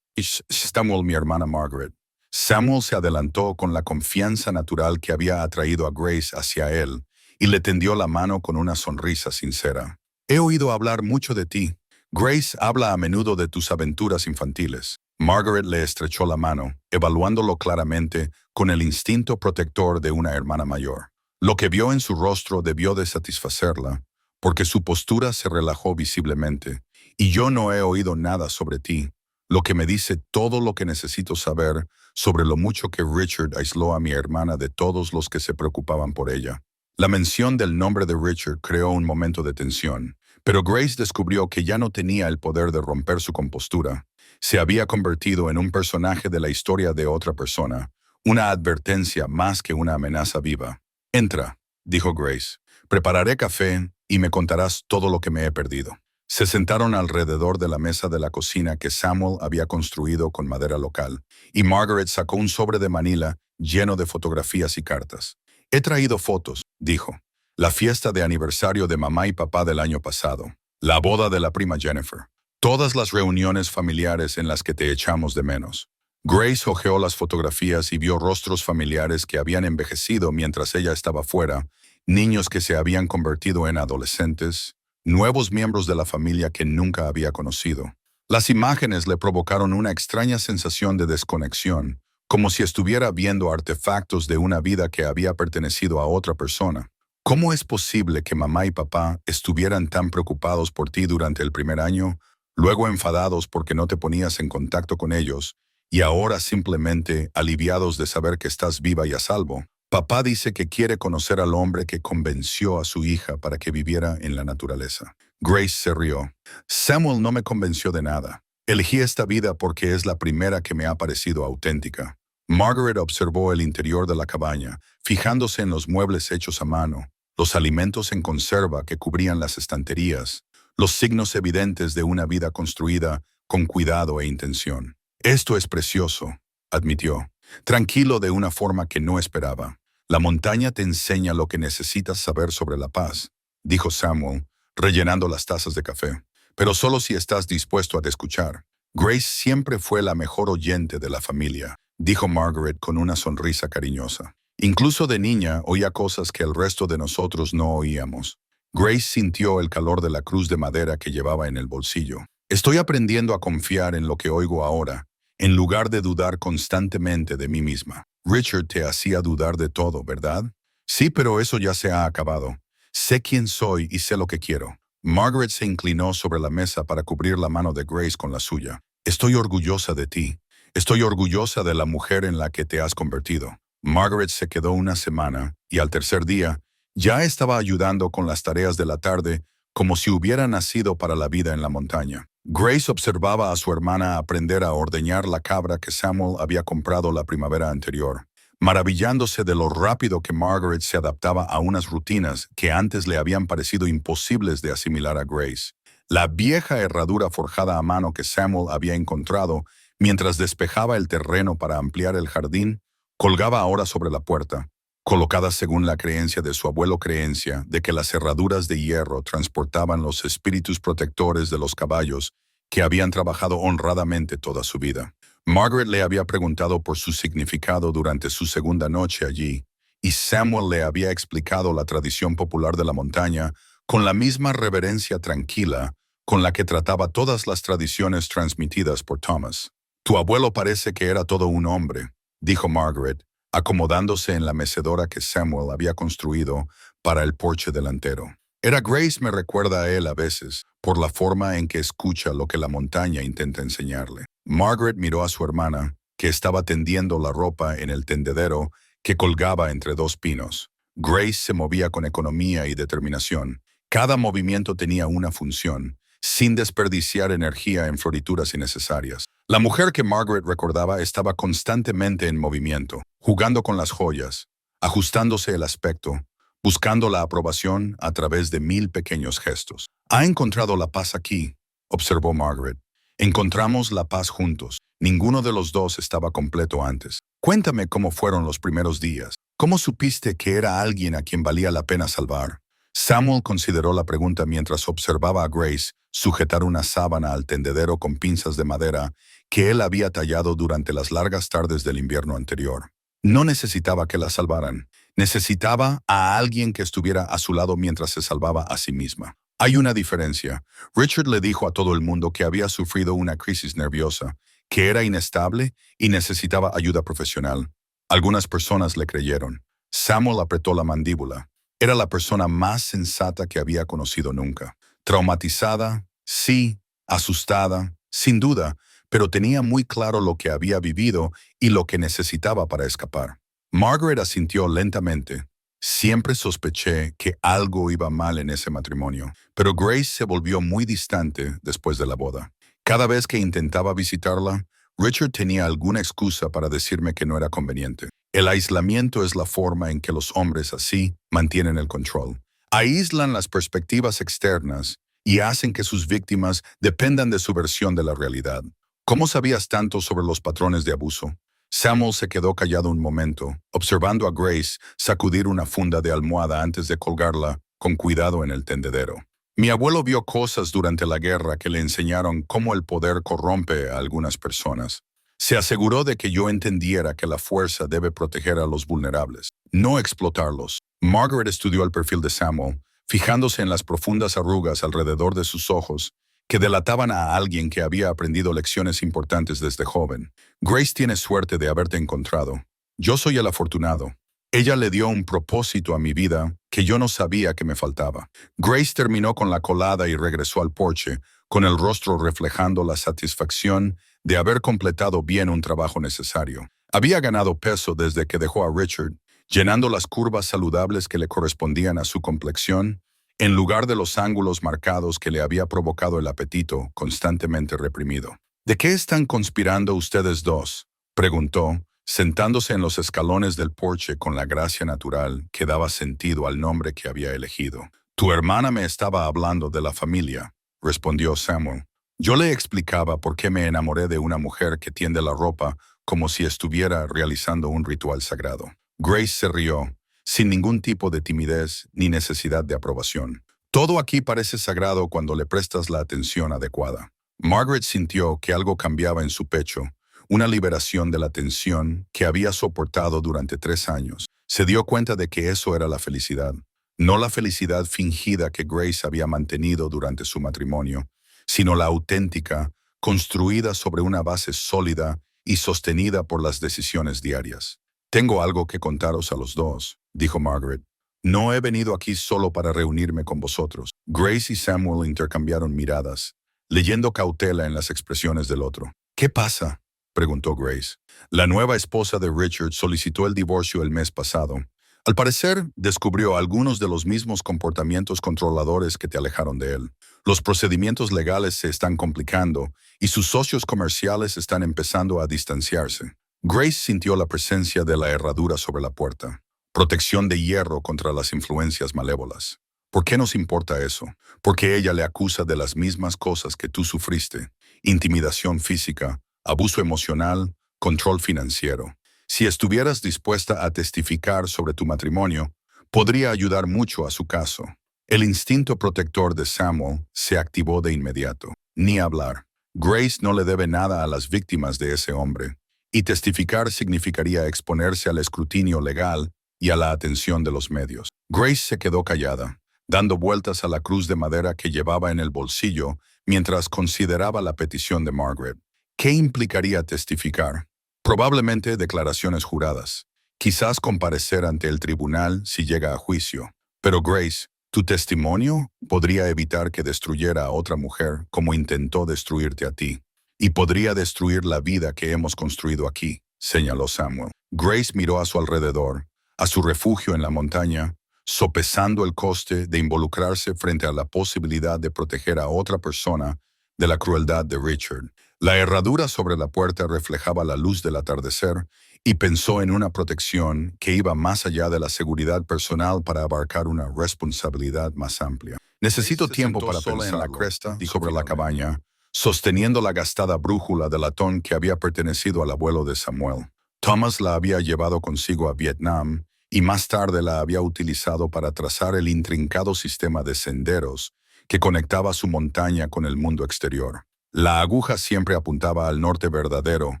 hermana Margaret. Samuel se adelantó con la confianza natural que había atraído a Grace hacia él y le tendió la mano con una sonrisa sincera. He oído hablar mucho de ti. Grace habla a menudo de tus aventuras infantiles. Margaret le estrechó la mano, evaluándolo claramente con el instinto protector de una hermana mayor. Lo que vio en su rostro debió de satisfacerla, porque su postura se relajó visiblemente. Y yo no he oído nada sobre ti, lo que me dice todo lo que necesito saber sobre lo mucho que Richard aisló a mi hermana de todos los que se preocupaban por ella. La mención del nombre de Richard creó un momento de tensión, pero Grace descubrió que ya no tenía el poder de romper su compostura. Se había convertido en un personaje de la historia de otra persona, una advertencia más que una amenaza viva. Entra, dijo Grace. Prepararé café y me contarás todo lo que me he perdido. Se sentaron alrededor de la mesa de la cocina que Samuel había construido con madera local, y Margaret sacó un sobre de Manila lleno de fotografías y cartas. He traído fotos, dijo. La fiesta de aniversario de mamá y papá del año pasado, la boda de la prima Jennifer, todas las reuniones familiares en las que te echamos de menos. Grace hojeó las fotografías y vio rostros familiares que habían envejecido mientras ella estaba fuera, niños que se habían convertido en adolescentes, nuevos miembros de la familia que nunca había conocido. Las imágenes le provocaron una extraña sensación de desconexión, como si estuviera viendo artefactos de una vida que había pertenecido a otra persona. ¿Cómo es posible que mamá y papá estuvieran tan preocupados por ti durante el primer año, luego enfadados porque no te ponías en contacto con ellos, y ahora simplemente aliviados de saber que estás viva y a salvo? Papá dice que quiere conocer al hombre que convenció a su hija para que viviera en la naturaleza. Grace se rió. Samuel no me convenció de nada. Elegí esta vida porque es la primera que me ha parecido auténtica. Margaret observó el interior de la cabaña, fijándose en los muebles hechos a mano, los alimentos en conserva que cubrían las estanterías, los signos evidentes de una vida construida con cuidado e intención. Esto es precioso, admitió, tranquilo de una forma que no esperaba. La montaña te enseña lo que necesitas saber sobre la paz, dijo Samuel, rellenando las tazas de café. Pero solo si estás dispuesto a escuchar. Grace siempre fue la mejor oyente de la familia, dijo Margaret con una sonrisa cariñosa. Incluso de niña oía cosas que el resto de nosotros no oíamos. Grace sintió el calor de la cruz de madera que llevaba en el bolsillo. Estoy aprendiendo a confiar en lo que oigo ahora, en lugar de dudar constantemente de mí misma. Richard te hacía dudar de todo, ¿verdad? Sí, pero eso ya se ha acabado. Sé quién soy y sé lo que quiero. Margaret se inclinó sobre la mesa para cubrir la mano de Grace con la suya. Estoy orgullosa de ti. Estoy orgullosa de la mujer en la que te has convertido. Margaret se quedó una semana y al tercer día ya estaba ayudando con las tareas de la tarde como si hubiera nacido para la vida en la montaña. Grace observaba a su hermana aprender a ordeñar la cabra que Samuel había comprado la primavera anterior, maravillándose de lo rápido que Margaret se adaptaba a unas rutinas que antes le habían parecido imposibles de asimilar a Grace. La vieja herradura forjada a mano que Samuel había encontrado mientras despejaba el terreno para ampliar el jardín, colgaba ahora sobre la puerta, colocada según la creencia de su abuelo creencia de que las herraduras de hierro transportaban los espíritus protectores de los caballos que habían trabajado honradamente toda su vida. Margaret le había preguntado por su significado durante su segunda noche allí, y Samuel le había explicado la tradición popular de la montaña con la misma reverencia tranquila con la que trataba todas las tradiciones transmitidas por Thomas. Tu abuelo parece que era todo un hombre, dijo Margaret, acomodándose en la mecedora que Samuel había construido para el porche delantero. Grace me recuerda a él a veces, por la forma en que escucha lo que la montaña intenta enseñarle. Margaret miró a su hermana, que estaba tendiendo la ropa en el tendedero que colgaba entre dos pinos. Grace se movía con economía y determinación. Cada movimiento tenía una función, sin desperdiciar energía en florituras innecesarias. La mujer que Margaret recordaba estaba constantemente en movimiento, jugando con las joyas, ajustándose el aspecto, buscando la aprobación a través de 1000 pequeños gestos. «Ha encontrado la paz aquí», observó Margaret. «Encontramos la paz juntos. Ninguno de los dos estaba completo antes. Cuéntame cómo fueron los primeros días. ¿Cómo supiste que era alguien a quien valía la pena salvar?» Samuel consideró la pregunta mientras observaba a Grace sujetar una sábana al tendedero con pinzas de madera que él había tallado durante las largas tardes del invierno anterior. No necesitaba que la salvaran. Necesitaba a alguien que estuviera a su lado mientras se salvaba a sí misma. Hay una diferencia. Richard le dijo a todo el mundo que había sufrido una crisis nerviosa, que era inestable y necesitaba ayuda profesional. Algunas personas le creyeron. Samuel apretó la mandíbula. Era la persona más sensata que había conocido nunca. Traumatizada, sí, asustada, sin duda, pero tenía muy claro lo que había vivido y lo que necesitaba para escapar. Margaret asintió lentamente. Siempre sospeché que algo iba mal en ese matrimonio, pero Grace se volvió muy distante después de la boda. Cada vez que intentaba visitarla, Richard tenía alguna excusa para decirme que no era conveniente. El aislamiento es la forma en que los hombres así mantienen el control. Aíslan las perspectivas externas y hacen que sus víctimas dependan de su versión de la realidad. ¿Cómo sabías tanto sobre los patrones de abuso? Samuel se quedó callado un momento, observando a Grace sacudir una funda de almohada antes de colgarla con cuidado en el tendedero. Mi abuelo vio cosas durante la guerra que le enseñaron cómo el poder corrompe a algunas personas. Se aseguró de que yo entendiera que la fuerza debe proteger a los vulnerables, no explotarlos. Margaret estudió el perfil de Samuel, fijándose en las profundas arrugas alrededor de sus ojos que delataban a alguien que había aprendido lecciones importantes desde joven. Grace tiene suerte de haberte encontrado. Yo soy el afortunado. Ella le dio un propósito a mi vida que yo no sabía que me faltaba. Grace terminó con la colada y regresó al porche, con el rostro reflejando la satisfacción de haber completado bien un trabajo necesario. Había ganado peso desde que dejó a Richard, llenando las curvas saludables que le correspondían a su complexión, en lugar de los ángulos marcados que le había provocado el apetito constantemente reprimido. ¿De qué están conspirando ustedes dos?, preguntó, sentándose en los escalones del porche con la gracia natural que daba sentido al nombre que había elegido. Tu hermana me estaba hablando de la familia, respondió Samuel. Yo le explicaba por qué me enamoré de una mujer que tiende la ropa como si estuviera realizando un ritual sagrado. Grace se rió, sin ningún tipo de timidez ni necesidad de aprobación. Todo aquí parece sagrado cuando le prestas la atención adecuada. Margaret sintió que algo cambiaba en su pecho, una liberación de la tensión que había soportado durante 3 años. Se dio cuenta de que eso era la felicidad, no la felicidad fingida que Grace había mantenido durante su matrimonio, sino la auténtica, construida sobre una base sólida y sostenida por las decisiones diarias. Tengo algo que contaros a los dos, dijo Margaret. No he venido aquí solo para reunirme con vosotros. Grace y Samuel intercambiaron miradas, leyendo cautela en las expresiones del otro. ¿Qué pasa?, preguntó Grace. La nueva esposa de Richard solicitó el divorcio el mes pasado. Al parecer, descubrió algunos de los mismos comportamientos controladores que te alejaron de él. Los procedimientos legales se están complicando y sus socios comerciales están empezando a distanciarse. Grace sintió la presencia de la herradura sobre la puerta. Protección de hierro contra las influencias malévolas. ¿Por qué nos importa eso? Porque ella le acusa de las mismas cosas que tú sufriste. Intimidación física, abuso emocional, control financiero. Si estuvieras dispuesta a testificar sobre tu matrimonio, podría ayudar mucho a su caso. El instinto protector de Samuel se activó de inmediato. Ni hablar. Grace no le debe nada a las víctimas de ese hombre, y testificar significaría exponerse al escrutinio legal y a la atención de los medios. Grace se quedó callada, dando vueltas a la cruz de madera que llevaba en el bolsillo mientras consideraba la petición de Margaret. ¿Qué implicaría testificar? Probablemente declaraciones juradas. Quizás comparecer ante el tribunal si llega a juicio. Pero Grace, tu testimonio podría evitar que destruyera a otra mujer como intentó destruirte a ti. Y podría destruir la vida que hemos construido aquí, señaló Samuel. Grace miró a su alrededor, a su refugio en la montaña, sopesando el coste de involucrarse frente a la posibilidad de proteger a otra persona de la crueldad de Richard. La herradura sobre la puerta reflejaba la luz del atardecer y pensó en una protección que iba más allá de la seguridad personal para abarcar una responsabilidad más amplia. Necesito tiempo para pensar en la cresta sobre la cabaña, sosteniendo la gastada brújula de latón que había pertenecido al abuelo de Samuel. Thomas la había llevado consigo a Vietnam y más tarde la había utilizado para trazar el intrincado sistema de senderos que conectaba su montaña con el mundo exterior. La aguja siempre apuntaba al norte verdadero,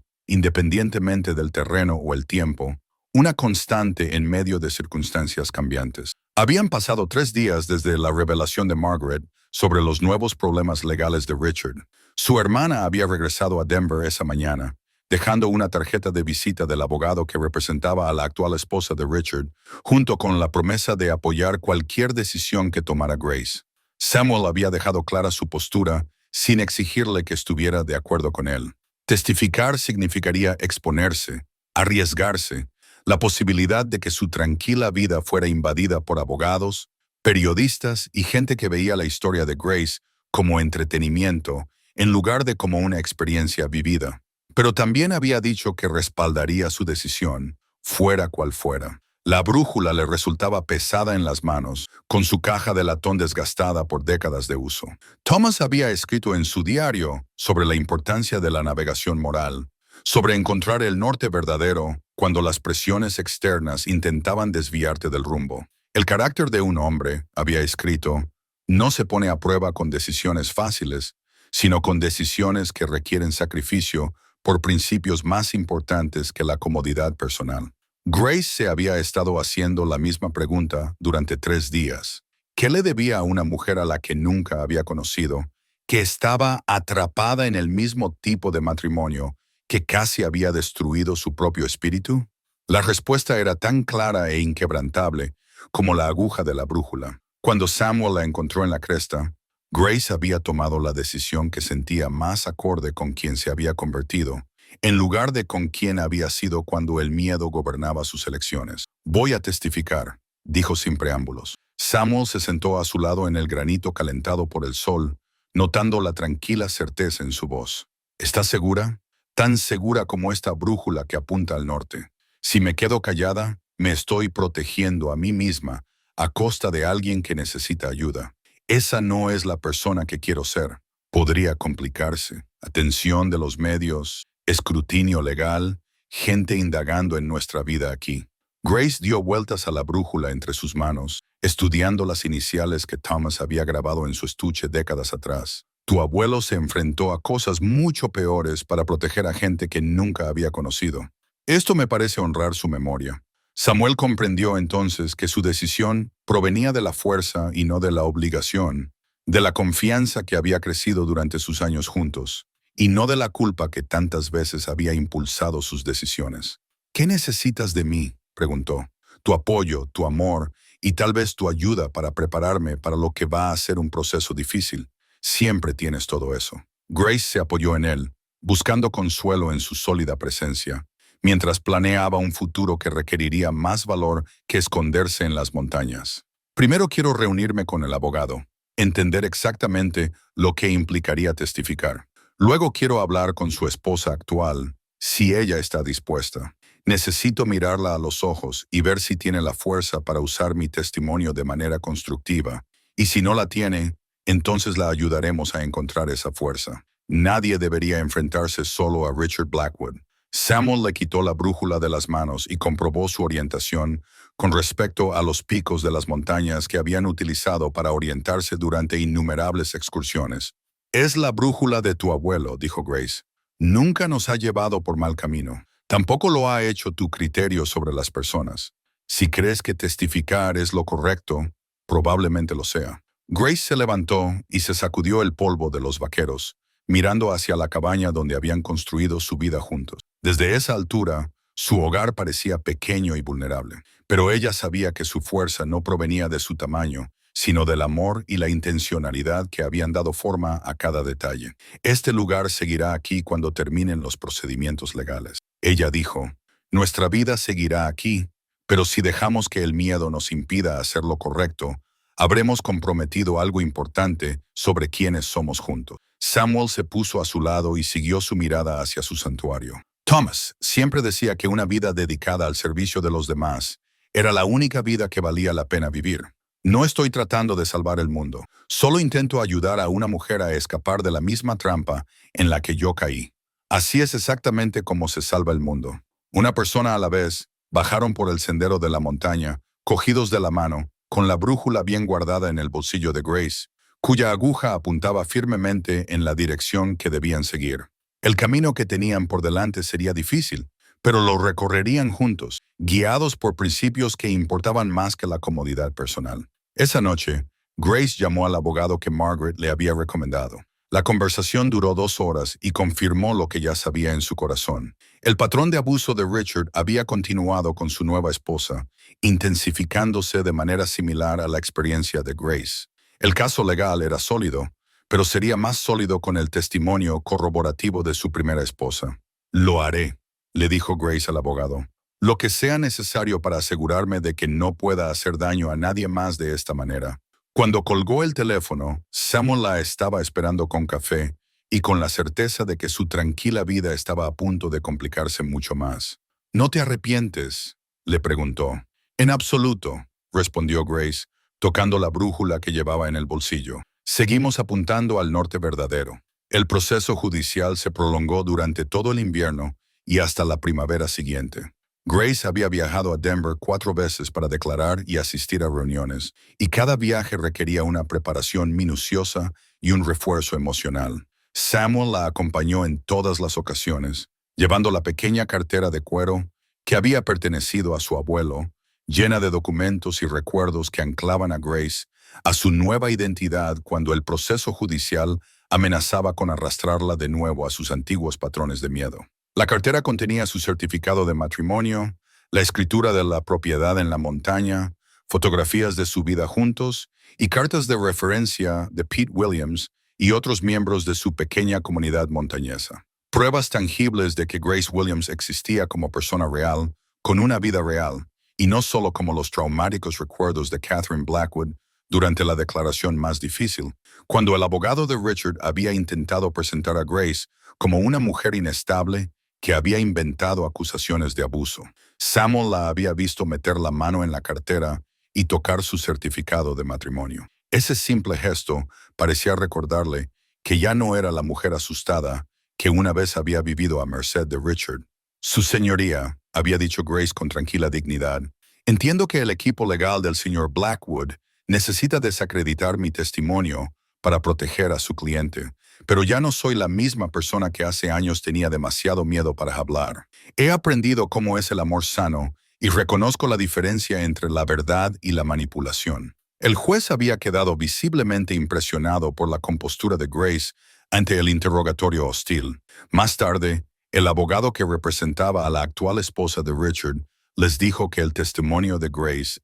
independientemente del terreno o el tiempo, una constante en medio de circunstancias cambiantes. Habían pasado 3 días desde la revelación de Margaret sobre los nuevos problemas legales de Richard. Su hermana había regresado a Denver esa mañana, dejando una tarjeta de visita del abogado que representaba a la actual esposa de Richard, junto con la promesa de apoyar cualquier decisión que tomara Grace. Samuel había dejado clara su postura sin exigirle que estuviera de acuerdo con él. Testificar significaría exponerse, arriesgarse, la posibilidad de que su tranquila vida fuera invadida por abogados, periodistas y gente que veía la historia de Grace como entretenimiento en lugar de como una experiencia vivida. Pero también había dicho que respaldaría su decisión, fuera cual fuera. La brújula le resultaba pesada en las manos, con su caja de latón desgastada por décadas de uso. Thomas había escrito en su diario sobre la importancia de la navegación moral, sobre encontrar el norte verdadero cuando las presiones externas intentaban desviarte del rumbo. El carácter de un hombre, había escrito, no se pone a prueba con decisiones fáciles, sino con decisiones que requieren sacrificio por principios más importantes que la comodidad personal. Grace se había estado haciendo la misma pregunta durante 3 días. ¿Qué le debía a una mujer a la que nunca había conocido, que estaba atrapada en el mismo tipo de matrimonio que casi había destruido su propio espíritu? La respuesta era tan clara e inquebrantable como la aguja de la brújula. Cuando Samuel la encontró en la cresta, Grace había tomado la decisión que sentía más acorde con quien se había convertido, en lugar de con quien había sido cuando el miedo gobernaba sus elecciones. Voy a testificar, dijo sin preámbulos. Samuel se sentó a su lado en el granito calentado por el sol, notando la tranquila certeza en su voz. ¿Estás segura? tan segura como esta brújula que apunta al norte. Si me quedo callada, me estoy protegiendo a mí misma a costa de alguien que necesita ayuda. Esa no es la persona que quiero ser. Podría complicarse. Atención de los medios, escrutinio legal, gente indagando en nuestra vida aquí. Grace dio vueltas a la brújula entre sus manos, estudiando las iniciales que Thomas había grabado en su estuche décadas atrás. Tu abuelo se enfrentó a cosas mucho peores para proteger a gente que nunca había conocido. Esto me parece honrar su memoria. Samuel comprendió entonces que su decisión provenía de la fuerza y no de la obligación, de la confianza que había crecido durante sus años juntos, y no de la culpa que tantas veces había impulsado sus decisiones. ¿Qué necesitas de mí?, preguntó. Tu apoyo, tu amor y tal vez tu ayuda para prepararme para lo que va a ser un proceso difícil. Siempre tienes todo eso. Grace se apoyó en él, buscando consuelo en su sólida presencia, mientras planeaba un futuro que requeriría más valor que esconderse en las montañas. Primero quiero reunirme con el abogado, entender exactamente lo que implicaría testificar. Luego quiero hablar con su esposa actual, si ella está dispuesta. Necesito mirarla a los ojos y ver si tiene la fuerza para usar mi testimonio de manera constructiva. Y si no la tiene, entonces la ayudaremos a encontrar esa fuerza. Nadie debería enfrentarse solo a Richard Blackwood. Samuel le quitó la brújula de las manos y comprobó su orientación con respecto a los picos de las montañas que habían utilizado para orientarse durante innumerables excursiones. Es la brújula de tu abuelo, dijo Grace. Nunca nos ha llevado por mal camino. Tampoco lo ha hecho tu criterio sobre las personas. Si crees que testificar es lo correcto, probablemente lo sea. Grace se levantó y se sacudió el polvo de los vaqueros, mirando hacia la cabaña donde habían construido su vida juntos. Desde esa altura, su hogar parecía pequeño y vulnerable, pero ella sabía que su fuerza no provenía de su tamaño, sino del amor y la intencionalidad que habían dado forma a cada detalle. Este lugar seguirá aquí cuando terminen los procedimientos legales. Ella dijo, nuestra vida seguirá aquí, pero si dejamos que el miedo nos impida hacer lo correcto, habremos comprometido algo importante sobre quiénes somos juntos. Samuel se puso a su lado y siguió su mirada hacia su santuario. Thomas siempre decía que una vida dedicada al servicio de los demás era la única vida que valía la pena vivir. No estoy tratando de salvar el mundo, solo intento ayudar a una mujer a escapar de la misma trampa en la que yo caí. Así es exactamente como se salva el mundo. Una persona a la vez, bajaron por el sendero de la montaña, cogidos de la mano, con la brújula bien guardada en el bolsillo de Grace, cuya aguja apuntaba firmemente en la dirección que debían seguir. El camino que tenían por delante sería difícil, pero lo recorrerían juntos, guiados por principios que importaban más que la comodidad personal. Esa noche, Grace llamó al abogado que Margaret le había recomendado. La conversación duró 2 horas y confirmó lo que ya sabía en su corazón. El patrón de abuso de Richard había continuado con su nueva esposa, intensificándose de manera similar a la experiencia de Grace. El caso legal era sólido, pero sería más sólido con el testimonio corroborativo de su primera esposa. Lo haré, le dijo Grace al abogado. Lo que sea necesario para asegurarme de que no pueda hacer daño a nadie más de esta manera. Cuando colgó el teléfono, Samuel la estaba esperando con café y con la certeza de que su tranquila vida estaba a punto de complicarse mucho más. ¿No te arrepientes?, le preguntó. En absoluto, respondió Grace, tocando la brújula que llevaba en el bolsillo. Seguimos apuntando al norte verdadero. El proceso judicial se prolongó durante todo el invierno y hasta la primavera siguiente. Grace había viajado a Denver 4 veces para declarar y asistir a reuniones, y cada viaje requería una preparación minuciosa y un refuerzo emocional. Samuel la acompañó en todas las ocasiones, llevando la pequeña cartera de cuero que había pertenecido a su abuelo, llena de documentos y recuerdos que anclaban a Grace a su nueva identidad cuando el proceso judicial amenazaba con arrastrarla de nuevo a sus antiguos patrones de miedo. La cartera contenía su certificado de matrimonio, la escritura de la propiedad en la montaña, fotografías de su vida juntos y cartas de referencia de Pete Williams y otros miembros de su pequeña comunidad montañesa. Pruebas tangibles de que Grace Williams existía como persona real, con una vida real, y no solo como los traumáticos recuerdos de Catherine Blackwood durante la declaración más difícil, cuando el abogado de Richard había intentado presentar a Grace como una mujer inestable que había inventado acusaciones de abuso. Samuel la había visto meter la mano en la cartera y tocar su certificado de matrimonio. Ese simple gesto parecía recordarle que ya no era la mujer asustada que una vez había vivido a merced de Richard. Su señoría, había dicho Grace con tranquila dignidad, entiendo que el equipo legal del señor Blackwood necesita desacreditar mi testimonio para proteger a su cliente, pero ya no soy la misma persona que hace años tenía demasiado miedo para hablar. He aprendido cómo es el amor sano y reconozco la diferencia entre la verdad y la manipulación. El juez había quedado visiblemente impresionado por la compostura de Grace ante el interrogatorio hostil. Más tarde, el abogado que representaba a la actual esposa de Richard les dijo que el testimonio de Grace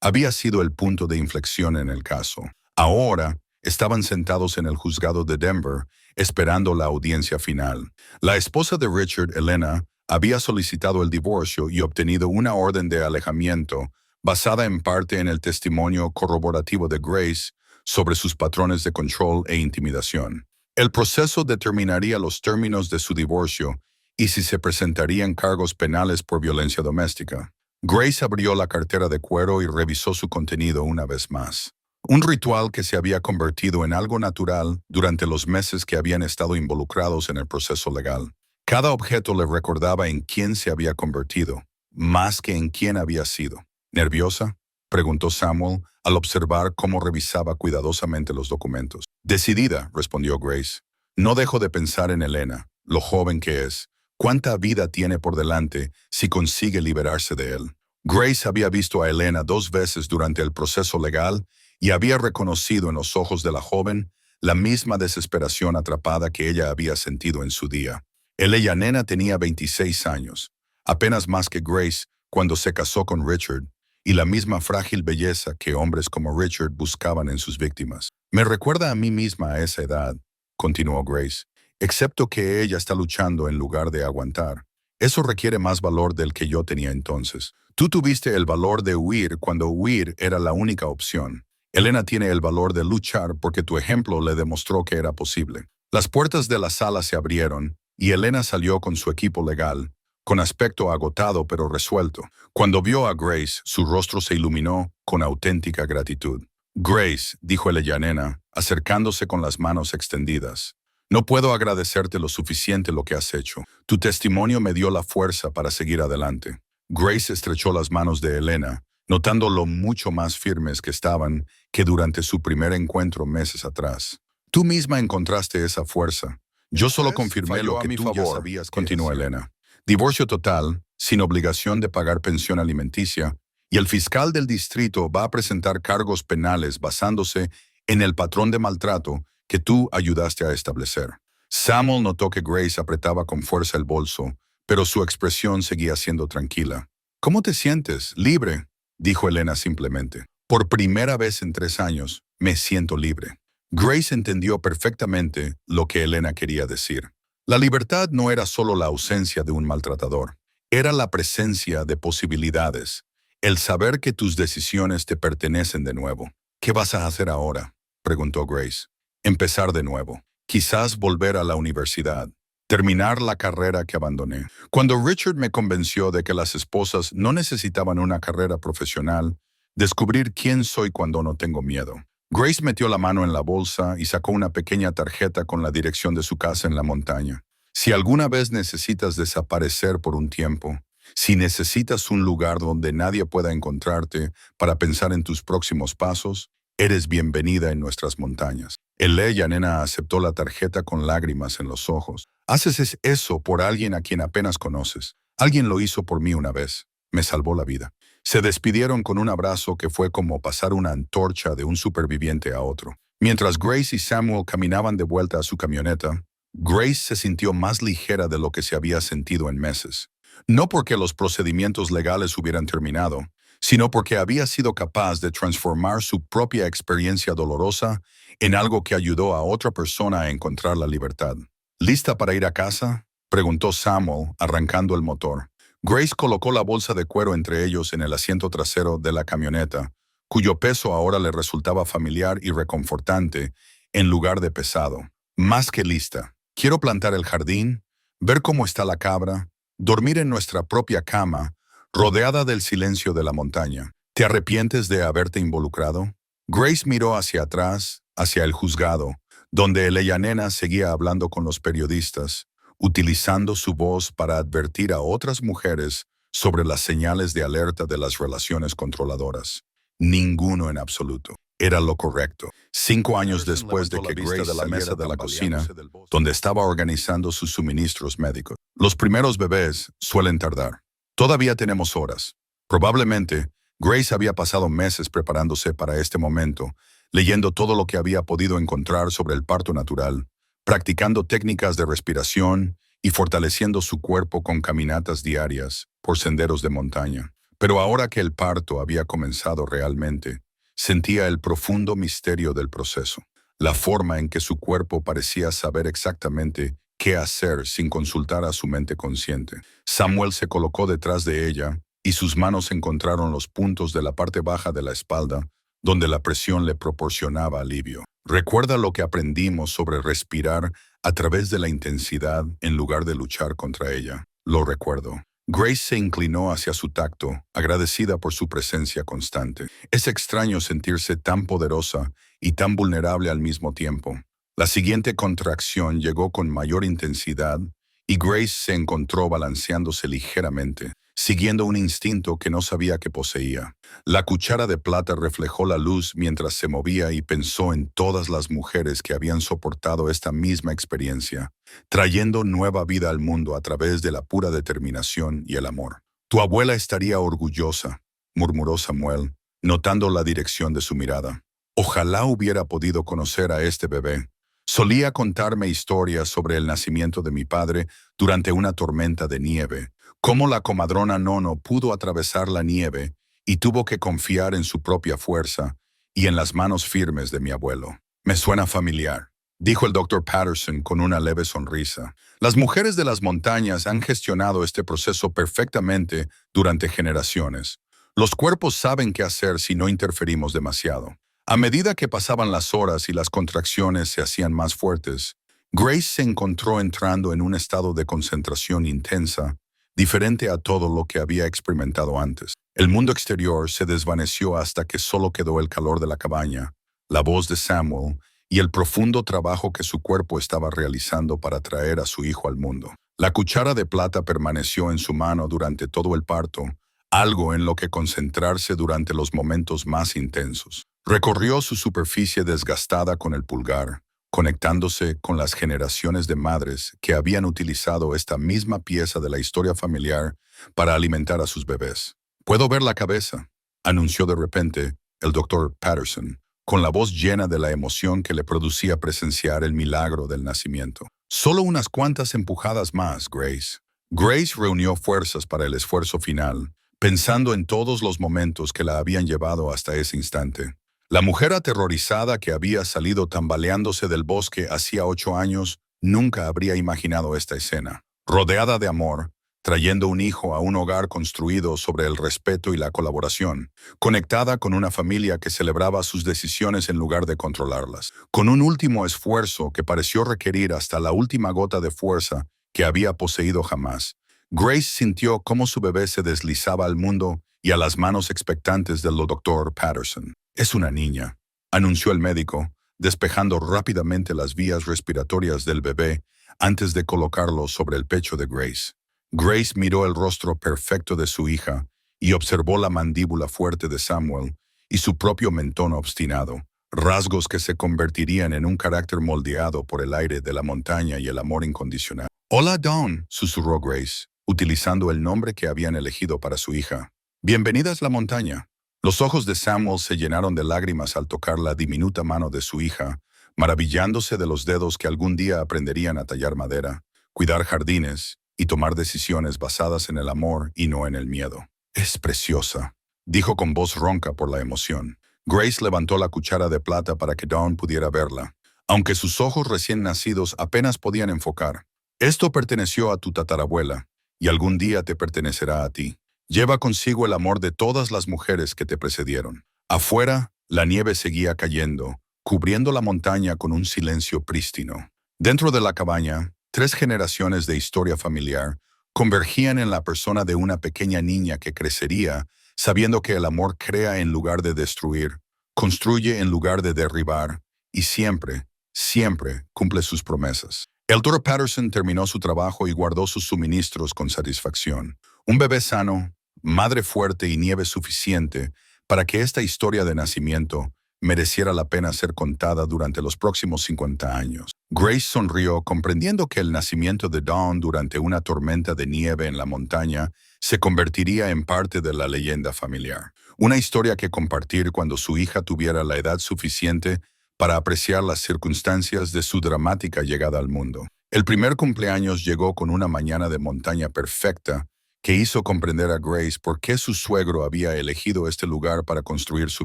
había sido el punto de inflexión en el caso. Ahora, estaban sentados en el juzgado de Denver, esperando la audiencia final. La esposa de Richard, Elena, había solicitado el divorcio y obtenido una orden de alejamiento basada en parte en el testimonio corroborativo de Grace sobre sus patrones de control e intimidación. El proceso determinaría los términos de su divorcio y si se presentarían cargos penales por violencia doméstica. Grace abrió la cartera de cuero y revisó su contenido una vez más. Un ritual que se había convertido en algo natural durante los meses que habían estado involucrados en el proceso legal. Cada objeto le recordaba en quién se había convertido, más que en quién había sido. ¿Nerviosa?, preguntó Samuel al observar cómo revisaba cuidadosamente los documentos. Decidida, respondió Grace. No dejo de pensar en Elena, lo joven que es, cuánta vida tiene por delante si consigue liberarse de él. Grace había visto a Elena 2 veces durante el proceso legal y había reconocido en los ojos de la joven la misma desesperación atrapada que ella había sentido en su día. Ella nena tenía 26 años, apenas más que Grace cuando se casó con Richard, y la misma frágil belleza que hombres como Richard buscaban en sus víctimas. Me recuerda a mí misma a esa edad, continuó Grace, excepto que ella está luchando en lugar de aguantar. Eso requiere más valor del que yo tenía entonces. Tú tuviste el valor de huir cuando huir era la única opción. Elena tiene el valor de luchar porque tu ejemplo le demostró que era posible. Las puertas de la sala se abrieron y Elena salió con su equipo legal, con aspecto agotado pero resuelto. Cuando vio a Grace, su rostro se iluminó con auténtica gratitud. Grace, dijo ella nena, acercándose con las manos extendidas. No puedo agradecerte lo suficiente lo que has hecho. Tu testimonio me dio la fuerza para seguir adelante. Grace estrechó las manos de Elena, notando lo mucho más firmes que estaban que durante su primer encuentro meses atrás. Tú misma encontraste esa fuerza. Yo solo confirmé lo que tú ya sabías, continuó Elena. Divorcio total, sin obligación de pagar pensión alimenticia, y el fiscal del distrito va a presentar cargos penales basándose en el patrón de maltrato que tú ayudaste a establecer. Samuel notó que Grace apretaba con fuerza el bolso, pero su expresión seguía siendo tranquila. ¿Cómo te sientes? Libre, dijo Elena simplemente. Por primera vez en 3 años, me siento libre. Grace entendió perfectamente lo que Elena quería decir. La libertad no era solo la ausencia de un maltratador, era la presencia de posibilidades, el saber que tus decisiones te pertenecen de nuevo. ¿Qué vas a hacer ahora?, preguntó Grace. Empezar de nuevo, quizás volver a la universidad, terminar la carrera que abandoné. Cuando Richard me convenció de que las esposas no necesitaban una carrera profesional, descubrir quién soy cuando no tengo miedo. Grace metió la mano en la bolsa y sacó una pequeña tarjeta con la dirección de su casa en la montaña. Si alguna vez necesitas desaparecer por un tiempo, si necesitas un lugar donde nadie pueda encontrarte para pensar en tus próximos pasos, eres bienvenida en nuestras montañas. Ella nena aceptó la tarjeta con lágrimas en los ojos. Haces eso por alguien a quien apenas conoces. Alguien lo hizo por mí una vez. Me salvó la vida. Se despidieron con un abrazo que fue como pasar una antorcha de un superviviente a otro. Mientras Grace y Samuel caminaban de vuelta a su camioneta, Grace se sintió más ligera de lo que se había sentido en meses. No porque los procedimientos legales hubieran terminado, sino porque había sido capaz de transformar su propia experiencia dolorosa en algo que ayudó a otra persona a encontrar la libertad. ¿Lista para ir a casa?, preguntó Samuel, arrancando el motor. Grace colocó la bolsa de cuero entre ellos en el asiento trasero de la camioneta, cuyo peso ahora le resultaba familiar y reconfortante en lugar de pesado. Más que lista. Quiero plantar el jardín, ver cómo está la cabra, dormir en nuestra propia cama, rodeada del silencio de la montaña. ¿Te arrepientes de haberte involucrado? Grace miró hacia atrás, hacia el juzgado, donde Ella Nena seguía hablando con los periodistas, utilizando su voz para advertir a otras mujeres sobre las señales de alerta de las relaciones controladoras. Ninguno en absoluto. Era lo correcto. 5 años después de que Grace de la mesa de la cocina, donde estaba organizando sus suministros médicos. Los primeros bebés suelen tardar. Todavía tenemos horas. Probablemente, Grace había pasado meses preparándose para este momento, leyendo todo lo que había podido encontrar sobre el parto natural, practicando técnicas de respiración y fortaleciendo su cuerpo con caminatas diarias por senderos de montaña. Pero ahora que el parto había comenzado realmente, sentía el profundo misterio del proceso, la forma en que su cuerpo parecía saber exactamente qué hacer sin consultar a su mente consciente. Samuel se colocó detrás de ella y sus manos encontraron los puntos de la parte baja de la espalda, donde la presión le proporcionaba alivio. Recuerda lo que aprendimos sobre respirar a través de la intensidad en lugar de luchar contra ella. Lo recuerdo. Grace se inclinó hacia su tacto, agradecida por su presencia constante. Es extraño sentirse tan poderosa y tan vulnerable al mismo tiempo. La siguiente contracción llegó con mayor intensidad y Grace se encontró balanceándose ligeramente, siguiendo un instinto que no sabía que poseía. La cuchara de plata reflejó la luz mientras se movía y pensó en todas las mujeres que habían soportado esta misma experiencia, trayendo nueva vida al mundo a través de la pura determinación y el amor. Tu abuela estaría orgullosa, murmuró Samuel, notando la dirección de su mirada. Ojalá hubiera podido conocer a este bebé. Solía contarme historias sobre el nacimiento de mi padre durante una tormenta de nieve, cómo la comadrona Nono pudo atravesar la nieve y tuvo que confiar en su propia fuerza y en las manos firmes de mi abuelo. Me suena familiar, dijo el Dr. Patterson con una leve sonrisa. Las mujeres de las montañas han gestionado este proceso perfectamente durante generaciones. Los cuerpos saben qué hacer si no interferimos demasiado. A medida que pasaban las horas y las contracciones se hacían más fuertes, Grace se encontró entrando en un estado de concentración intensa, diferente a todo lo que había experimentado antes. El mundo exterior se desvaneció hasta que solo quedó el calor de la cabaña, la voz de Samuel y el profundo trabajo que su cuerpo estaba realizando para traer a su hijo al mundo. La cuchara de plata permaneció en su mano durante todo el parto, algo en lo que concentrarse durante los momentos más intensos. Recorrió su superficie desgastada con el pulgar, conectándose con las generaciones de madres que habían utilizado esta misma pieza de la historia familiar para alimentar a sus bebés. «Puedo ver la cabeza», anunció de repente el Dr. Patterson, con la voz llena de la emoción que le producía presenciar el milagro del nacimiento. «Solo unas cuantas empujadas más, Grace». Grace reunió fuerzas para el esfuerzo final, pensando en todos los momentos que la habían llevado hasta ese instante. La mujer aterrorizada que había salido tambaleándose del bosque hacía 8 años nunca habría imaginado esta escena. Rodeada de amor, trayendo un hijo a un hogar construido sobre el respeto y la colaboración, conectada con una familia que celebraba sus decisiones en lugar de controlarlas, con un último esfuerzo que pareció requerir hasta la última gota de fuerza que había poseído jamás. Grace sintió cómo su bebé se deslizaba al mundo y a las manos expectantes del Dr. Patterson. «Es una niña», anunció el médico, despejando rápidamente las vías respiratorias del bebé antes de colocarlo sobre el pecho de Grace. Grace miró el rostro perfecto de su hija y observó la mandíbula fuerte de Samuel y su propio mentón obstinado, rasgos que se convertirían en un carácter moldeado por el aire de la montaña y el amor incondicional. «Hola, Dawn», susurró Grace, utilizando el nombre que habían elegido para su hija. «Bienvenida a la montaña». Los ojos de Samuel se llenaron de lágrimas al tocar la diminuta mano de su hija, maravillándose de los dedos que algún día aprenderían a tallar madera, cuidar jardines y tomar decisiones basadas en el amor y no en el miedo. «Es preciosa», dijo con voz ronca por la emoción. Grace levantó la cuchara de plata para que Dawn pudiera verla, aunque sus ojos recién nacidos apenas podían enfocar. «Esto perteneció a tu tatarabuela, y algún día te pertenecerá a ti. Lleva consigo el amor de todas las mujeres que te precedieron». Afuera, la nieve seguía cayendo, cubriendo la montaña con un silencio prístino. Dentro de la cabaña, 3 generaciones de historia familiar convergían en la persona de una pequeña niña que crecería sabiendo que el amor crea en lugar de destruir, construye en lugar de derribar y siempre, siempre cumple sus promesas. El Dr. Patterson terminó su trabajo y guardó sus suministros con satisfacción. Un bebé sano, madre fuerte y nieve suficiente para que esta historia de nacimiento mereciera la pena ser contada durante los próximos 50 años. Grace sonrió, comprendiendo que el nacimiento de Dawn durante una tormenta de nieve en la montaña se convertiría en parte de la leyenda familiar. Una historia que compartir cuando su hija tuviera la edad suficiente para apreciar las circunstancias de su dramática llegada al mundo. El primer cumpleaños llegó con una mañana de montaña perfecta que hizo comprender a Grace por qué su suegro había elegido este lugar para construir su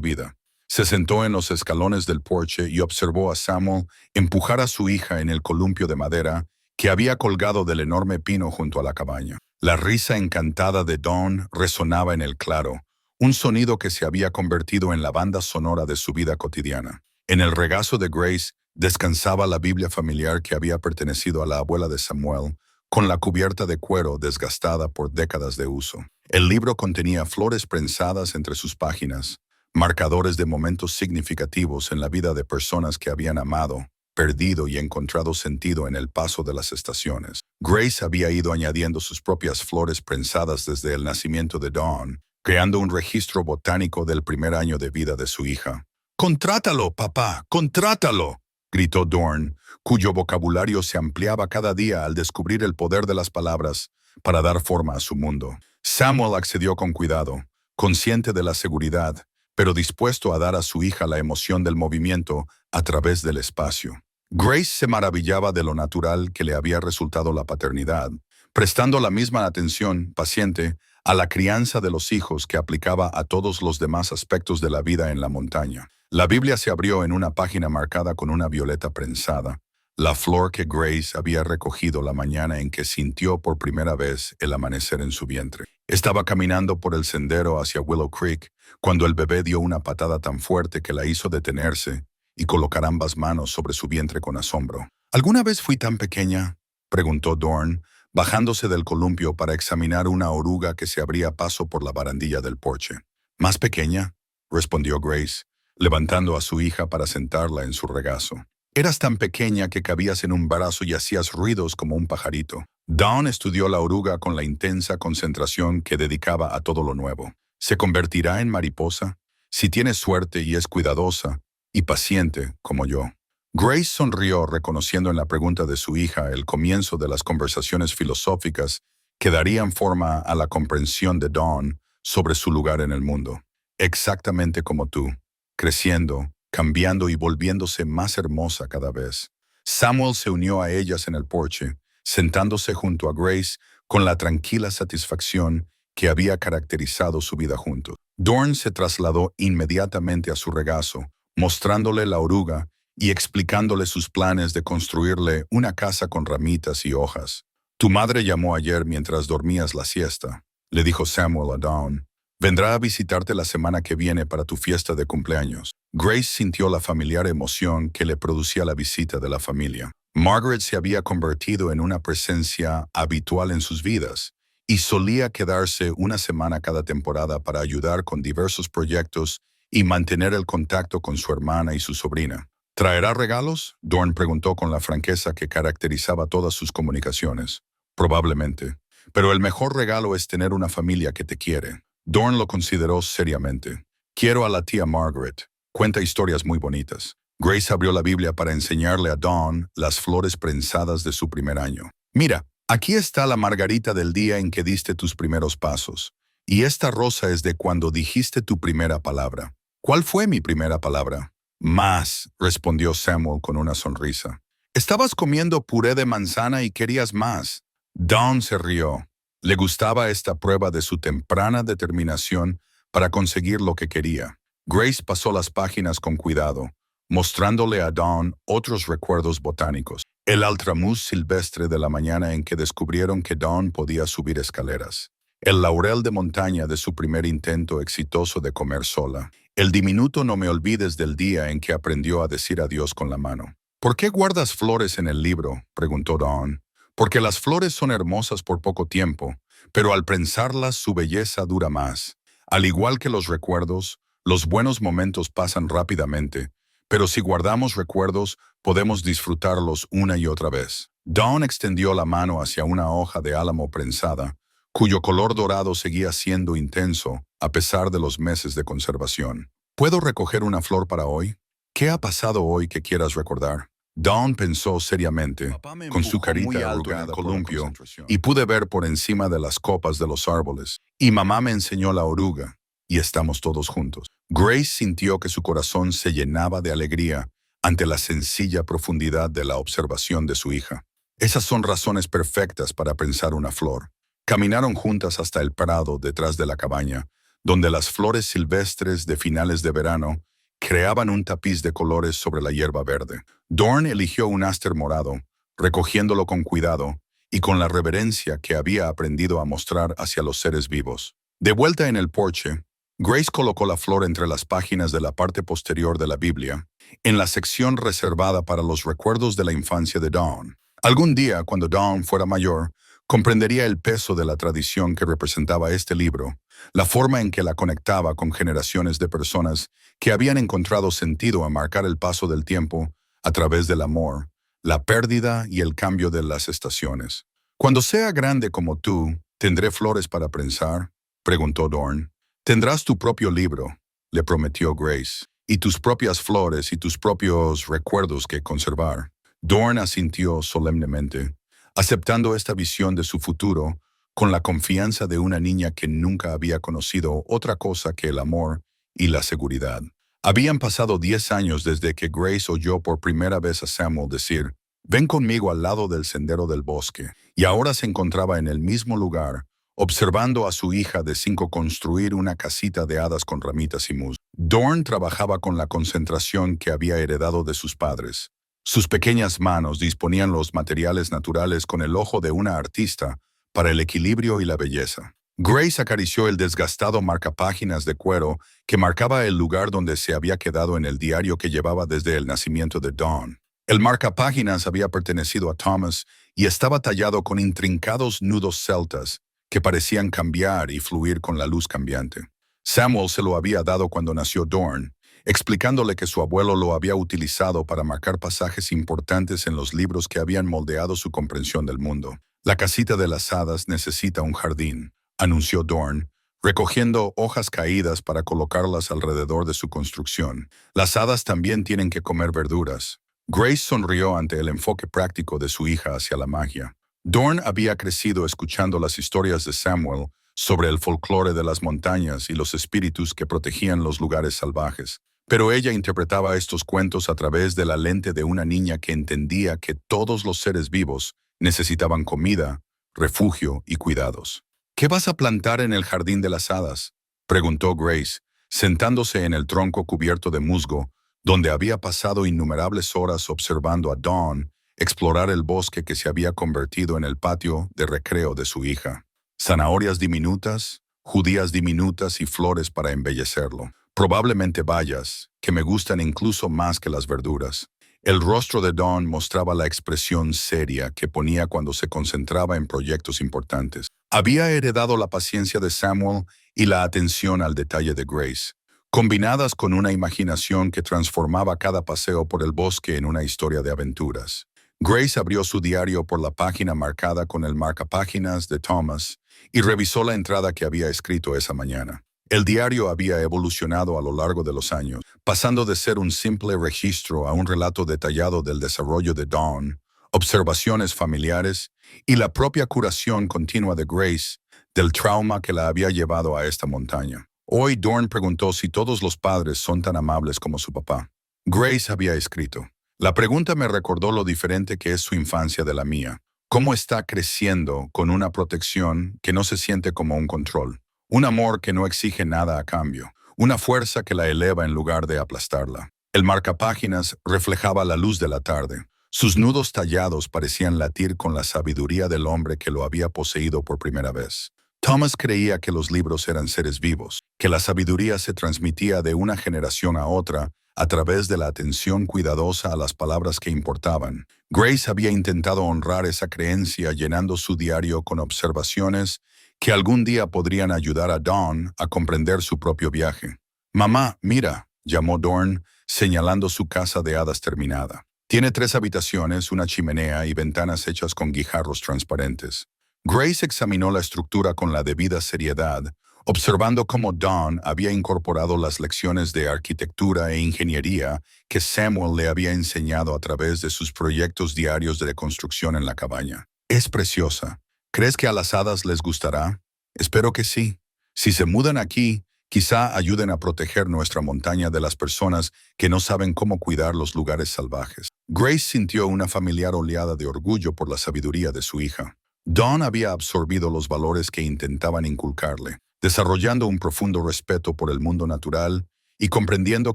vida. Se sentó en los escalones del porche y observó a Samuel empujar a su hija en el columpio de madera que había colgado del enorme pino junto a la cabaña. La risa encantada de Dawn resonaba en el claro, un sonido que se había convertido en la banda sonora de su vida cotidiana. En el regazo de Grace descansaba la Biblia familiar que había pertenecido a la abuela de Samuel, con la cubierta de cuero desgastada por décadas de uso. El libro contenía flores prensadas entre sus páginas, marcadores de momentos significativos en la vida de personas que habían amado, perdido y encontrado sentido en el paso de las estaciones. Grace había ido añadiendo sus propias flores prensadas desde el nacimiento de Dawn, creando un registro botánico del primer año de vida de su hija. «¡Contrátalo, papá! ¡Contrátalo!», gritó Dawn, cuyo vocabulario se ampliaba cada día al descubrir el poder de las palabras para dar forma a su mundo. Samuel accedió con cuidado, consciente de la seguridad, pero dispuesto a dar a su hija la emoción del movimiento a través del espacio. Grace se maravillaba de lo natural que le había resultado la paternidad, prestando la misma atención, paciente, a la crianza de los hijos que aplicaba a todos los demás aspectos de la vida en la montaña. La Biblia se abrió en una página marcada con una violeta prensada, la flor que Grace había recogido la mañana en que sintió por primera vez el amanecer en su vientre. Estaba caminando por el sendero hacia Willow Creek cuando el bebé dio una patada tan fuerte que la hizo detenerse y colocar ambas manos sobre su vientre con asombro. ¿Alguna vez fui tan pequeña?, preguntó Dawn, bajándose del columpio para examinar una oruga que se abría paso por la barandilla del porche. «¿Más pequeña?», respondió Grace, levantando a su hija para sentarla en su regazo. «Eras tan pequeña que cabías en un brazo y hacías ruidos como un pajarito». Dawn estudió la oruga con la intensa concentración que dedicaba a todo lo nuevo. ¿Se convertirá en mariposa? Si tiene suerte y es cuidadosa y paciente como yo. Grace sonrió reconociendo en la pregunta de su hija el comienzo de las conversaciones filosóficas que darían forma a la comprensión de Dawn sobre su lugar en el mundo. Exactamente como tú, creciendo, cambiando y volviéndose más hermosa cada vez. Samuel se unió a ellas en el porche, sentándose junto a Grace con la tranquila satisfacción que había caracterizado su vida juntos. Dawn se trasladó inmediatamente a su regazo, mostrándole la oruga y explicándole sus planes de construirle una casa con ramitas y hojas. «Tu madre llamó ayer mientras dormías la siesta», le dijo Samuel a Dawn. «Vendrá a visitarte la semana que viene para tu fiesta de cumpleaños». Grace sintió la familiar emoción que le producía la visita de la familia. Margaret se había convertido en una presencia habitual en sus vidas y solía quedarse una semana cada temporada para ayudar con diversos proyectos y mantener el contacto con su hermana y su sobrina. «¿Traerá regalos?», Dawn preguntó con la franqueza que caracterizaba todas sus comunicaciones. «Probablemente. Pero el mejor regalo es tener una familia que te quiere». Dawn lo consideró seriamente. «Quiero a la tía Margaret. Cuenta historias muy bonitas». Grace abrió la Biblia para enseñarle a Dawn las flores prensadas de su primer año. «Mira, aquí está la margarita del día en que diste tus primeros pasos. Y esta rosa es de cuando dijiste tu primera palabra». «¿Cuál fue mi primera palabra?». «Más», respondió Samuel con una sonrisa. «Estabas comiendo puré de manzana y querías más». Dawn se rió. Le gustaba esta prueba de su temprana determinación para conseguir lo que quería. Grace pasó las páginas con cuidado, mostrándole a Dawn otros recuerdos botánicos. El altramuz silvestre de la mañana en que descubrieron que Dawn podía subir escaleras. el laurel de montaña de su primer intento exitoso de comer sola. El diminuto no me olvides del día en que aprendió a decir adiós con la mano. ¿Por qué guardas flores en el libro?, preguntó Dawn. Porque las flores son hermosas por poco tiempo, pero al prensarlas su belleza dura más. Al igual que los recuerdos, los buenos momentos pasan rápidamente, pero si guardamos recuerdos, podemos disfrutarlos una y otra vez. Dawn extendió la mano hacia una hoja de álamo prensada, cuyo color dorado seguía siendo intenso a pesar de los meses de conservación. ¿Puedo recoger una flor para hoy? ¿Qué ha pasado hoy que quieras recordar? Dawn pensó seriamente, con su carita arrugada columpio, y pude ver por encima de las copas de los árboles. Y mamá me enseñó la oruga, y estamos todos juntos. Grace sintió que su corazón se llenaba de alegría ante la sencilla profundidad de la observación de su hija. Esas son razones perfectas para pensar una flor. Caminaron juntas hasta el prado detrás de la cabaña, donde las flores silvestres de finales de verano creaban un tapiz de colores sobre la hierba verde. Dawn eligió un áster morado, recogiéndolo con cuidado y con la reverencia que había aprendido a mostrar hacia los seres vivos. De vuelta en el porche, Grace colocó la flor entre las páginas de la parte posterior de la Biblia, en la sección reservada para los recuerdos de la infancia de Dawn. Algún día, cuando Dawn fuera mayor, comprendería el peso de la tradición que representaba este libro, la forma en que la conectaba con generaciones de personas que habían encontrado sentido a marcar el paso del tiempo a través del amor, la pérdida y el cambio de las estaciones. «Cuando sea grande como tú, ¿tendré flores para prensar?», preguntó Dawn. «Tendrás tu propio libro», le prometió Grace, «y tus propias flores y tus propios recuerdos que conservar». Dawn asintió solemnemente, aceptando esta visión de su futuro con la confianza de una niña que nunca había conocido otra cosa que el amor y la seguridad. Habían pasado 10 años desde que Grace oyó por primera vez a Samuel decir, «Ven conmigo al lado del sendero del bosque», y ahora se encontraba en el mismo lugar, observando a su hija de 5 construir una casita de hadas con ramitas y musgo. Dawn trabajaba con la concentración que había heredado de sus padres. Sus pequeñas manos disponían los materiales naturales con el ojo de una artista para el equilibrio y la belleza. Grace acarició el desgastado marcapáginas de cuero que marcaba el lugar donde se había quedado en el diario que llevaba desde el nacimiento de Dawn. El marcapáginas había pertenecido a Thomas y estaba tallado con intrincados nudos celtas que parecían cambiar y fluir con la luz cambiante. Samuel se lo había dado cuando nació Dawn, explicándole que su abuelo lo había utilizado para marcar pasajes importantes en los libros que habían moldeado su comprensión del mundo. «La casita de las hadas necesita un jardín», anunció Dawn, recogiendo hojas caídas para colocarlas alrededor de su construcción. «Las hadas también tienen que comer verduras». Grace sonrió ante el enfoque práctico de su hija hacia la magia. Dawn había crecido escuchando las historias de Samuel sobre el folclore de las montañas y los espíritus que protegían los lugares salvajes. Pero ella interpretaba estos cuentos a través de la lente de una niña que entendía que todos los seres vivos necesitaban comida, refugio y cuidados. «¿Qué vas a plantar en el jardín de las hadas?», preguntó Grace, sentándose en el tronco cubierto de musgo, donde había pasado innumerables horas observando a Dawn explorar el bosque que se había convertido en el patio de recreo de su hija. «Zanahorias diminutas, judías diminutas y flores para embellecerlo. Probablemente bayas, que me gustan incluso más que las verduras». El rostro de Dawn mostraba la expresión seria que ponía cuando se concentraba en proyectos importantes. Había heredado la paciencia de Samuel y la atención al detalle de Grace, combinadas con una imaginación que transformaba cada paseo por el bosque en una historia de aventuras. Grace abrió su diario por la página marcada con el marcapáginas de Thomas y revisó la entrada que había escrito esa mañana. El diario había evolucionado a lo largo de los años, pasando de ser un simple registro a un relato detallado del desarrollo de Dawn, observaciones familiares y la propia curación continua de Grace del trauma que la había llevado a esta montaña. Hoy Dawn preguntó si todos los padres son tan amables como su papá. Grace había escrito, «La pregunta me recordó lo diferente que es su infancia de la mía. Cómo está creciendo con una protección que no se siente como un control. Un amor que no exige nada a cambio, una fuerza que la eleva en lugar de aplastarla». El marcapáginas reflejaba la luz de la tarde. Sus nudos tallados parecían latir con la sabiduría del hombre que lo había poseído por primera vez. Thomas creía que los libros eran seres vivos, que la sabiduría se transmitía de una generación a otra a través de la atención cuidadosa a las palabras que importaban. Grace había intentado honrar esa creencia llenando su diario con observaciones que algún día podrían ayudar a Dawn a comprender su propio viaje. «Mamá, mira», llamó Dawn, señalando su casa de hadas terminada. Tiene 3 habitaciones, una chimenea y ventanas hechas con guijarros transparentes. Grace examinó la estructura con la debida seriedad, observando cómo Dawn había incorporado las lecciones de arquitectura e ingeniería que Samuel le había enseñado a través de sus proyectos diarios de construcción en la cabaña. «Es preciosa. ¿Crees que a las hadas les gustará? Espero que sí. Si se mudan aquí, quizá ayuden a proteger nuestra montaña de las personas que no saben cómo cuidar los lugares salvajes». Grace sintió una familiar oleada de orgullo por la sabiduría de su hija. Dawn había absorbido los valores que intentaban inculcarle, desarrollando un profundo respeto por el mundo natural y comprendiendo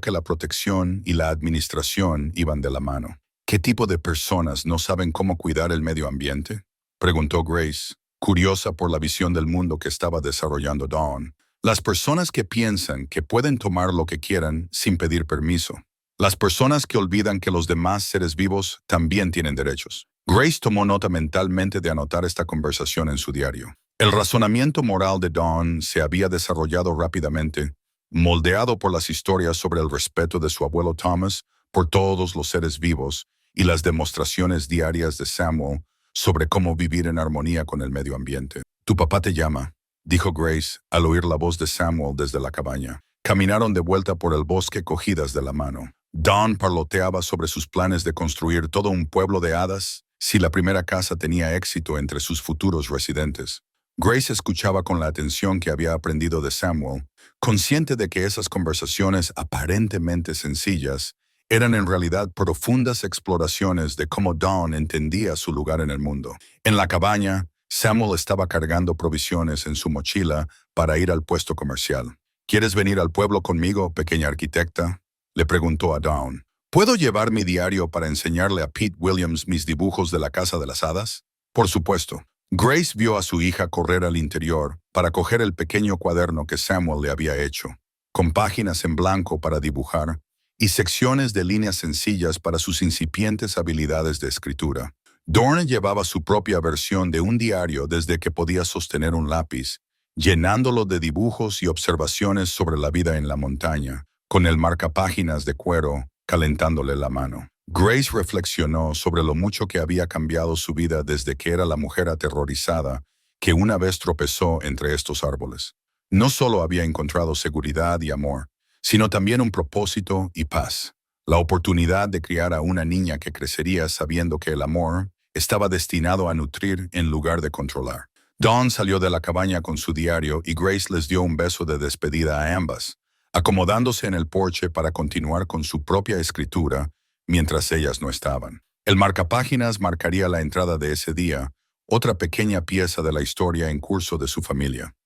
que la protección y la administración iban de la mano. «¿Qué tipo de personas no saben cómo cuidar el medio ambiente?», preguntó Grace, curiosa por la visión del mundo que estaba desarrollando Dawn. «Las personas que piensan que pueden tomar lo que quieran sin pedir permiso. Las personas que olvidan que los demás seres vivos también tienen derechos». Grace tomó nota mentalmente de anotar esta conversación en su diario. El razonamiento moral de Dawn se había desarrollado rápidamente, moldeado por las historias sobre el respeto de su abuelo Thomas por todos los seres vivos y las demostraciones diarias de Samuel sobre cómo vivir en armonía con el medio ambiente. «Tu papá te llama», dijo Grace al oír la voz de Samuel desde la cabaña. Caminaron de vuelta por el bosque cogidas de la mano. Dawn parloteaba sobre sus planes de construir todo un pueblo de hadas si la primera casa tenía éxito entre sus futuros residentes. Grace escuchaba con la atención que había aprendido de Samuel, consciente de que esas conversaciones aparentemente sencillas eran en realidad profundas exploraciones de cómo Dawn entendía su lugar en el mundo. En la cabaña, Samuel estaba cargando provisiones en su mochila para ir al puesto comercial. «¿Quieres venir al pueblo conmigo, pequeña arquitecta?», le preguntó a Dawn. «¿Puedo llevar mi diario para enseñarle a Pete Williams mis dibujos de la Casa de las Hadas?». «Por supuesto». Grace vio a su hija correr al interior para coger el pequeño cuaderno que Samuel le había hecho, con páginas en blanco para dibujar y secciones de líneas sencillas para sus incipientes habilidades de escritura. Dawn llevaba su propia versión de un diario desde que podía sostener un lápiz, llenándolo de dibujos y observaciones sobre la vida en la montaña, con el marcapáginas de cuero calentándole la mano. Grace reflexionó sobre lo mucho que había cambiado su vida desde que era la mujer aterrorizada que una vez tropezó entre estos árboles. No solo había encontrado seguridad y amor, sino también un propósito y paz. La oportunidad de criar a una niña que crecería sabiendo que el amor estaba destinado a nutrir en lugar de controlar. Dawn salió de la cabaña con su diario y Grace les dio un beso de despedida a ambas, acomodándose en el porche para continuar con su propia escritura mientras ellas no estaban. El marcapáginas marcaría la entrada de ese día, otra pequeña pieza de la historia en curso de su familia.